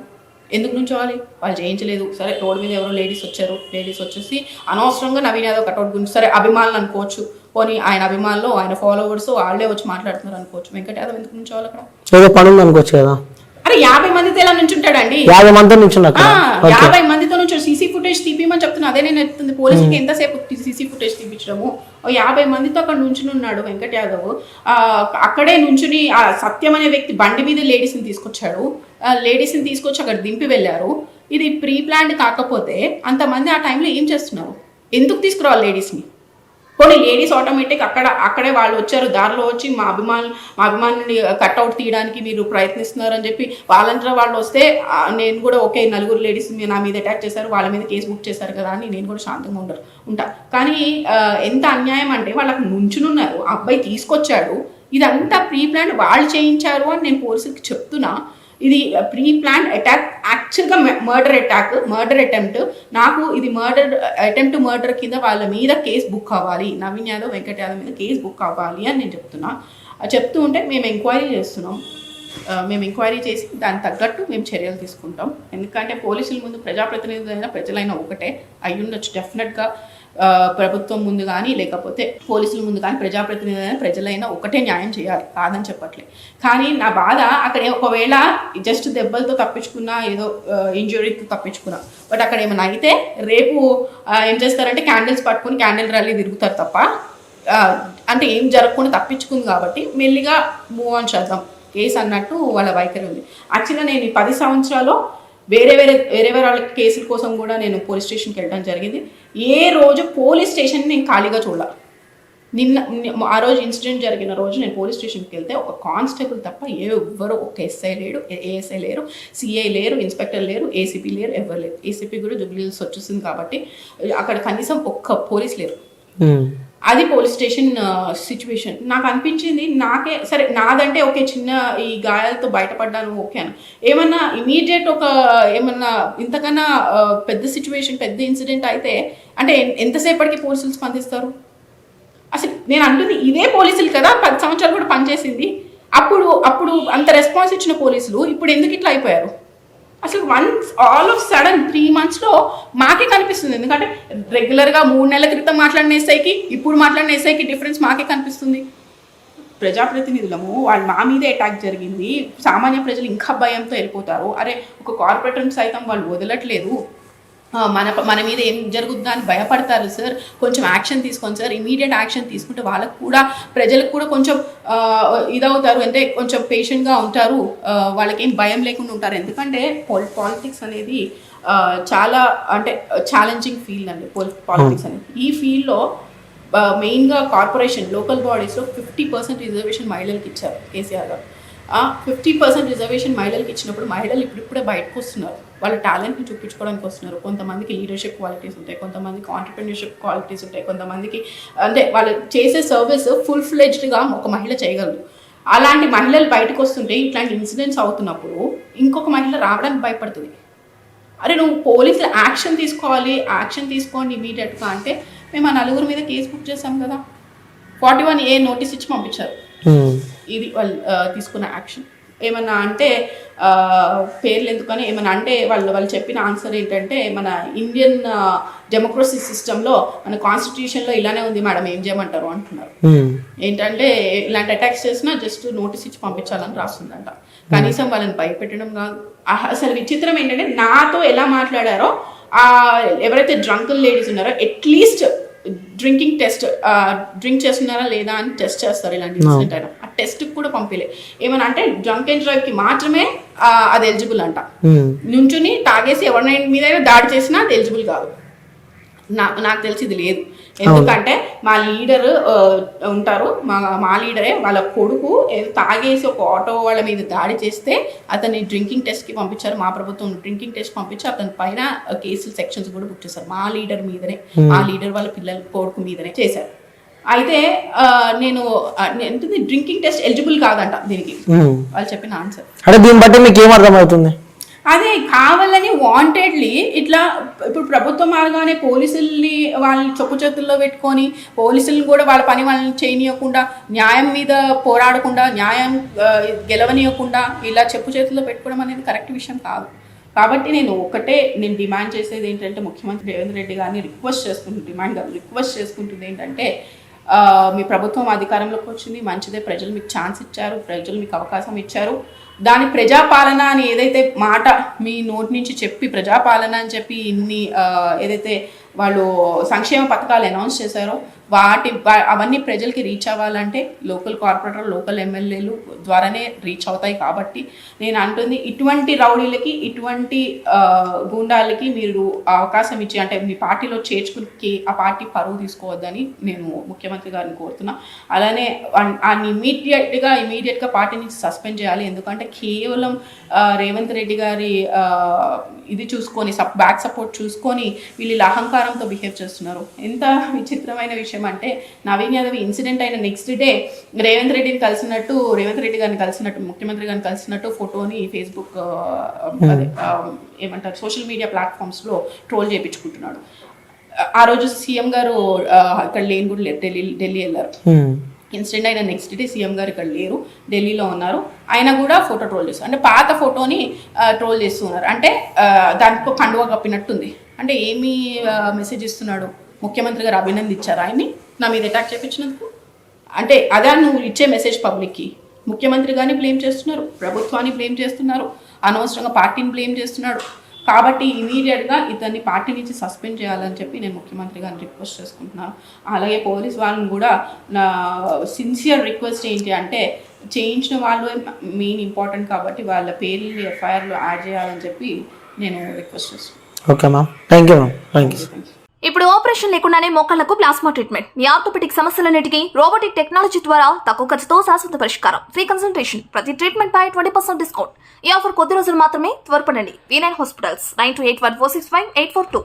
ఎందుకు నుంచోవాలి? వాళ్ళు చేయించలేదు. సరే, రోడ్డు మీద ఎవరో లేడీస్ వచ్చారు, లేడీస్ వచ్చేసి అనవసరంగా నవీన్ యాదవ్ కట్అవుట్ గురించి, సరే అభిమానులు అనుకోవచ్చు, పోనీ ఆయన అభిమానులు ఆయన ఫాలోవర్స్ వాళ్ళే వచ్చి మాట్లాడుతున్నారు అనుకోవచ్చు. వెంకట్ యాదవ్ ఎందుకు నుంచోవాలి అక్కడ? ఏదో పని ఉంది అనుకోవచ్చు కదా. అరే 50 మందితో ఎలా నుంచుంటాడండి? 50 మందితో నుంచి 50 మందితో నుంచి సీసీ ఫుటేజ్ తీపిమని చెప్తున్నా. అదే నేను ఎత్తుంది, పోలీసులకి ఎంతసేపు సీసీ ఫుటేజ్ తీపించడము. 50 మందితో అక్కడ నుంచుని ఉన్నాడు వెంకట్ యాదవ్. అక్కడే నుంచుని ఆ సత్యం అనే వ్యక్తి బండి మీద లేడీస్ని తీసుకొచ్చాడు. లేడీస్ని తీసుకొచ్చి అక్కడ దింపి వెళ్ళారు. ఇది ప్రీ ప్లాన్డ్ కాకపోతే అంతమంది ఆ టైంలో ఏం చేస్తున్నారు? ఎందుకు తీసుకురావాలి లేడీస్ని? కొన్ని లేడీస్ ఆటోమేటిక్ అక్కడే వాళ్ళు వచ్చారు, దారిలో వచ్చి మా అభిమానుని కట్అవుట్ తీయడానికి మీరు ప్రయత్నిస్తున్నారని చెప్పి వాళ్ళంతా వాళ్ళు వస్తే నేను కూడా ఓకే 4 లేడీస్ నా మీద అటాక్ చేశారు, వాళ్ళ మీద కేసు బుక్ చేశారు కదా అని నేను కూడా శాంతంగా ఉంటా. కానీ ఎంత అన్యాయం అంటే వాళ్ళకి నుంచునున్నారు, అబ్బాయి తీసుకొచ్చాడు, ఇదంతా ప్రీ ప్లాన్ వాళ్ళు చేయించారు అని నేను పోలీసులకి చెప్తున్నా. ఇది ప్రీ ప్లాన్ అటాక్, యాక్చువల్గా మర్డర్ అటెంప్ట్. నాకు ఇది మర్డర్ కింద వాళ్ళ మీద కేసు బుక్ అవ్వాలి, నవీన్ యాదవ్ వెంకట్ యాదవ్ మీద కేసు బుక్ అవ్వాలి అని నేను చెప్తున్నా. చెప్తూ ఉంటే మేము ఎంక్వైరీ చేస్తున్నాం. మేము ఎంక్వైరీ చేసి దానికి తగ్గట్టు మేము చర్యలు తీసుకుంటాం. ఎందుకంటే పోలీసుల ముందు ప్రజాప్రతినిధులైనా ప్రజలైనా ఒకటే అయ్యుండొచ్చు. డెఫినెట్గా ప్రభుత్వం ముందు కానీ లేకపోతే పోలీసుల ముందు కానీ ప్రజాప్రతినిధులైనా ప్రజలైనా ఒకటే న్యాయం చేయాలి, కాదని చెప్పట్లేదు. కానీ నా బాధ అక్కడ ఒకవేళ జస్ట్ దెబ్బలతో తప్పించుకున్నా, ఏదో ఇంజురీతో తప్పించుకున్నా, బట్ అక్కడ ఏమైనా అయితే రేపు ఏం చేస్తారంటే క్యాండిల్స్ పట్టుకుని క్యాండిల్ ర్యాలీ తిరుగుతారు తప్ప అంటే ఏం జరగకుండా తప్పించుకుంది కాబట్టి మెల్లిగా మూవ్ ఆన్ చేద్దాం కేసు అన్నట్టు వాళ్ళ వైఖరి ఉంది. యాక్చువల్గా నేను ఈ 10 సంవత్సరాలు వేరే వాళ్ళ కేసుల కోసం కూడా నేను పోలీస్ స్టేషన్కి వెళ్ళడం జరిగింది. ఏ రోజు పోలీస్ స్టేషన్ నేను ఖాళీగా చూడాలి. ఆ రోజు ఇన్సిడెంట్ జరిగిన రోజు నేను పోలీస్ స్టేషన్కి వెళ్తే ఒక కానిస్టేబుల్ తప్ప ఎవ్వరు, ఒక ఎస్ఐ లేడు, ఏఎస్ఐ లేరు, సిఐ లేరు, ఇన్స్పెక్టర్ లేరు, ఏసీపీ లేరు, ఎవరు లేరు. ఏసీపీ కూడా జూబ్లీ హిల్స్ వచ్చేసింది కాబట్టి అక్కడ కనీసం ఒక్క పోలీస్ లేరు. అది పోలీస్ స్టేషన్ సిచ్యువేషన్. నాకు అనిపించింది, నాకే సరే నాదంటే ఓకే, చిన్న ఈ గాయాలతో బయటపడ్డాను ఓకే అని, ఏమన్నా ఇమీడియట్ ఏమన్నా ఇంతకన్నా పెద్ద సిచ్యువేషన్, పెద్ద ఇన్సిడెంట్ అయితే అంటే ఎంతసేపటికి పోలీసులు స్పందిస్తారు? అసలు నేను అంటుంది ఇదే పోలీసులు కదా 10 సంవత్సరాలు కూడా పనిచేసింది. అప్పుడు అంత రెస్పాన్స్ ఇచ్చిన పోలీసులు ఇప్పుడు ఎందుకు ఇట్లా అయిపోయారు? అసలు ఆల్ ఆఫ్ సడన్ 3 monthsలో మాకే కనిపిస్తుంది. ఎందుకంటే రెగ్యులర్గా 3 నెలల క్రితం మాట్లాడిన ఎస్ఐకి ఇప్పుడు మాట్లాడిన ఎస్ఐకి డిఫరెన్స్ మాకే కనిపిస్తుంది. ప్రజాప్రతినిధులము వాళ్ళు మా మీదే అటాక్ జరిగింది, సామాన్య ప్రజలు ఇంకా భయంతో వెళ్ళిపోతారు. అరే ఒక కార్పొరేటర్ని సైతం వాళ్ళు వదలట్లేదు, మన మీద ఏం జరుగుద్దా అని భయపడతారు సార్, కొంచెం యాక్షన్ తీసుకోండి సార్. ఇమీడియట్ యాక్షన్ తీసుకుంటే వాళ్ళకు కూడా ప్రజలకు కూడా కొంచెం ఇదవుతారు, అంటే కొంచెం పేషెంట్గా ఉంటారు, వాళ్ళకి ఏం భయం లేకుండా ఉంటారు. ఎందుకంటే పాలిటిక్స్ అనేది చాలా అంటే ఛాలెంజింగ్ ఫీల్డ్ అండి పాలిటిక్స్ అనేది. ఈ ఫీల్డ్లో మెయిన్గా కార్పొరేషన్ లోకల్ బాడీస్లో 50% రిజర్వేషన్ మహిళలకు ఇచ్చారు కేసీఆర్ గారు. 50% రిజర్వేషన్ మహిళలకు ఇచ్చినప్పుడు మహిళలు ఇప్పుడిప్పుడే బయటకు వస్తున్నారు, వాళ్ళ టాలెంట్ని చూపించుకోవడానికి వస్తున్నారు. కొంతమందికి లీడర్షిప్ క్వాలిటీస్ ఉంటాయి, కొంతమందికి ఆంటర్ప్రెన్యూర్షిప్ క్వాలిటీస్ ఉంటాయి, కొంతమందికి అంటే వాళ్ళు చేసే సర్వీస్ ఫుల్ ఫ్లెడ్జ్డ్గా ఒక మహిళ చేయగలరు. అలాంటి మహిళలు బయటకు వస్తుంటే ఇట్లాంటి ఇన్సిడెంట్స్ అవుతున్నప్పుడు ఇంకొక మహిళ రావడానికి భయపడుతుంది. అరే నువ్వు పోలీసులు యాక్షన్ తీసుకోవాలి, యాక్షన్ తీసుకోండి ఇమీడియట్గా అంటే మేము ఆ 9 మీద కేసు బుక్ చేసాం కదా, 41A నోటీస్ ఇచ్చి పంపించారు. ఇది వాళ్ళు తీసుకున్న యాక్షన్. ఏమన్నా అంటే పేర్లు ఎందుకని ఏమన్నా అంటే వాళ్ళు చెప్పిన ఆన్సర్ ఏంటంటే, మన ఇండియన్ డెమోక్రసీ సిస్టంలో మన కాన్స్టిట్యూషన్లో ఇలానే ఉంది మేడం, ఏం చేయమంటారు అంటున్నారు. ఏంటంటే ఇలాంటి అటాక్స్ చేసినా జస్ట్ నోటీస్ ఇచ్చి పంపించాలని రాస్తుందంట. కనీసం వాళ్ళని భయపెట్టడం కాదు. అసలు విచిత్రం ఏంటంటే నాతో ఎలా మాట్లాడారో ఎవరైతే డ్రంకన్ లేడీస్ ఉన్నారో అట్లీస్ట్ డ్రింకింగ్ టెస్ట్, డ్రింక్ చేస్తున్నారా లేదా అని టెస్ట్ చేస్తారు ఇలాంటి ఇన్సిడెంట్ అయినా. ఆ టెస్ట్కి కూడా పంపిలే. ఏమన్నా అంటే డ్రంక్ అండ్ డ్రైవ్కి మాత్రమే అది ఎలిజిబుల్ అంట. నుంచుని తాగేసి ఎవరినైనా మీద దాడి చేసినా అది ఎలిజిబుల్ కాదు. నాకు తెలిసి ఇది లేదు. ఎందుకంటే మా లీడర్ ఉంటారు, మా లీడరే వాళ్ళ కొడుకు తాగేసి ఒక ఆటో వాళ్ళ మీద దాడి చేస్తే అతన్ని డ్రింకింగ్ టెస్ట్కి పంపించారు. మా ప్రభుత్వం డ్రింకింగ్ టెస్ట్ పంపించి అతని పైన కేసులు సెక్షన్స్ కూడా బుక్ చేశారు. మా లీడర్ మీదనే, మా లీడర్ వాళ్ళ పిల్లల కొడుకు మీదనే చేశారు. అయితే నేను డ్రింకింగ్ టెస్ట్ ఎలిజిబుల్ కాదంట దీనికి వాళ్ళు చెప్పిన ఆన్సర్. అంటే దీన్ని బట్టి మీకు ఏం అర్థమవుతుంది? అదే కావాలని వాంటెడ్లీ ఇట్లా ఇప్పుడు ప్రభుత్వ మార్గానే పోలీసుల్ని వాళ్ళని చొప్పు చేతుల్లో పెట్టుకొని పోలీసులను కూడా వాళ్ళ పని వాళ్ళని చేయనీయకుండా, న్యాయం మీద పోరాడకుండా, న్యాయం గెలవనీయకుండా ఇలా చెప్పు చేతుల్లో పెట్టుకోవడం అనేది కరెక్ట్ విషయం కాదు. కాబట్టి నేను డిమాండ్ చేసేది ఏంటంటే, ముఖ్యమంత్రి రేవంత్ రెడ్డి గారిని రిక్వెస్ట్ చేసుకుంటుంది ఏంటంటే, మీ ప్రభుత్వం అధికారంలోకి వచ్చింది మంచిదే, ప్రజలు మీకు ఛాన్స్ ఇచ్చారు, ప్రజలు మీకు అవకాశం ఇచ్చారు. దాని ప్రజాపాలన అని ఏదైతే మాట మీ నోటి నుంచి చెప్పి ప్రజాపాలన అని చెప్పి ఇన్ని ఏదైతే వాళ్ళు సంక్షేమ పథకాలు అనౌన్స్ చేశారో అవన్నీ ప్రజలకి రీచ్ అవ్వాలంటే లోకల్ కార్పొరేటర్, లోకల్ ఎమ్మెల్యేలు ద్వారానే రీచ్ అవుతాయి. కాబట్టి నేను అంటుంది ఇటువంటి రౌడీలకి, ఇటువంటి గూండాలకి మీరు అవకాశం ఇచ్చి అంటే మీ పార్టీలో చేర్చుకుని ఆ పార్టీ పరువు తీసుకోవద్దని నేను ముఖ్యమంత్రి గారిని కోరుతున్నా. అలానే ఇమీడియట్గా పార్టీ నుంచి సస్పెండ్ చేయాలి. ఎందుకంటే కేవలం రేవంత్ రెడ్డి గారి ఇది చూసుకొని బ్యాక్ సపోర్ట్ చూసుకొని వీళ్ళు అహంకారంతో బిహేవ్ చేస్తున్నారు. ఎంత విచిత్రమైన విషయం అంటే, నవీన్ యాదవ్ ఇన్సిడెంట్ అయిన నెక్స్ట్ డే రేవంత్ రెడ్డి గారిని కలిసినట్టు ముఖ్యమంత్రి గారిని కలిసినట్టు ఫోటోని ఫేస్బుక్ ఏమంటారు సోషల్ మీడియా ప్లాట్ఫామ్స్లో ట్రోల్ చేయించుకుంటున్నాడు. ఆ రోజు సీఎం గారు ఇక్కడ లేని కూడా ఢిల్లీ వెళ్ళారు. ఇన్సిడెంట్ అయిన నెక్స్ట్ డే సీఎం గారు ఇక్కడ లేరు, ఢిల్లీలో ఉన్నారు. ఆయన కూడా ఫోటో ట్రోల్ చేస్తారు. అంటే పాత ఫోటోని ట్రోల్ చేస్తున్నారు. అంటే దానికి కండువా కప్పినట్టుంది. అంటే ఏమి మెసేజ్ ఇస్తున్నాడు? ముఖ్యమంత్రి గారు అభినందించారు ఆయన్ని నా మీద అటాక్ చేయించినందుకు. అంటే అదే నువ్వు ఇచ్చే మెసేజ్ పబ్లిక్కి. ముఖ్యమంత్రి గారిని బ్లేమ్ చేస్తున్నారు, ప్రభుత్వాన్ని బ్లేమ్ చేస్తున్నారు, అనవసరంగా పార్టీని బ్లేమ్ చేస్తున్నాడు. కాబట్టి ఇమీడియట్గా ఇతన్ని పార్టీ నుంచి సస్పెండ్ చేయాలని చెప్పి నేను ముఖ్యమంత్రి గారిని రిక్వెస్ట్ చేసుకుంటున్నాను. అలాగే పోలీస్ వాళ్ళని కూడా నా సిన్సియర్ రిక్వెస్ట్ ఏంటి అంటే, చేయించిన వాళ్ళు మెయిన్ ఇంపార్టెంట్ కాబట్టి వాళ్ళ పేర్లు ఎఫ్ఐఆర్లో యాడ్ చేయాలని చెప్పి నేను రిక్వెస్ట్ చేస్తున్నాను. Okay ma'am, thank you ma'am, thank you. ఇప్పుడు ఆపరేషన్ లేకుండానే మోకాళ్లకు ప్లాస్మా ట్రీట్మెంట్. మీ ఆర్థోపెటిక్ సమస్యలన్నిటికీ రోబోటిక్ టెక్నాలజీ ద్వారా తక్కువ ఖర్చుతో శాశ్వత పరిష్కారం. Free consultation. ప్రతి ట్రీట్మెంట్ పై 20% డిస్కౌంట్. ఈ ఆఫర్ కొద్ది రోజులు మాత్రమే. త్వరపడండి. V9 hospitals 9281465842.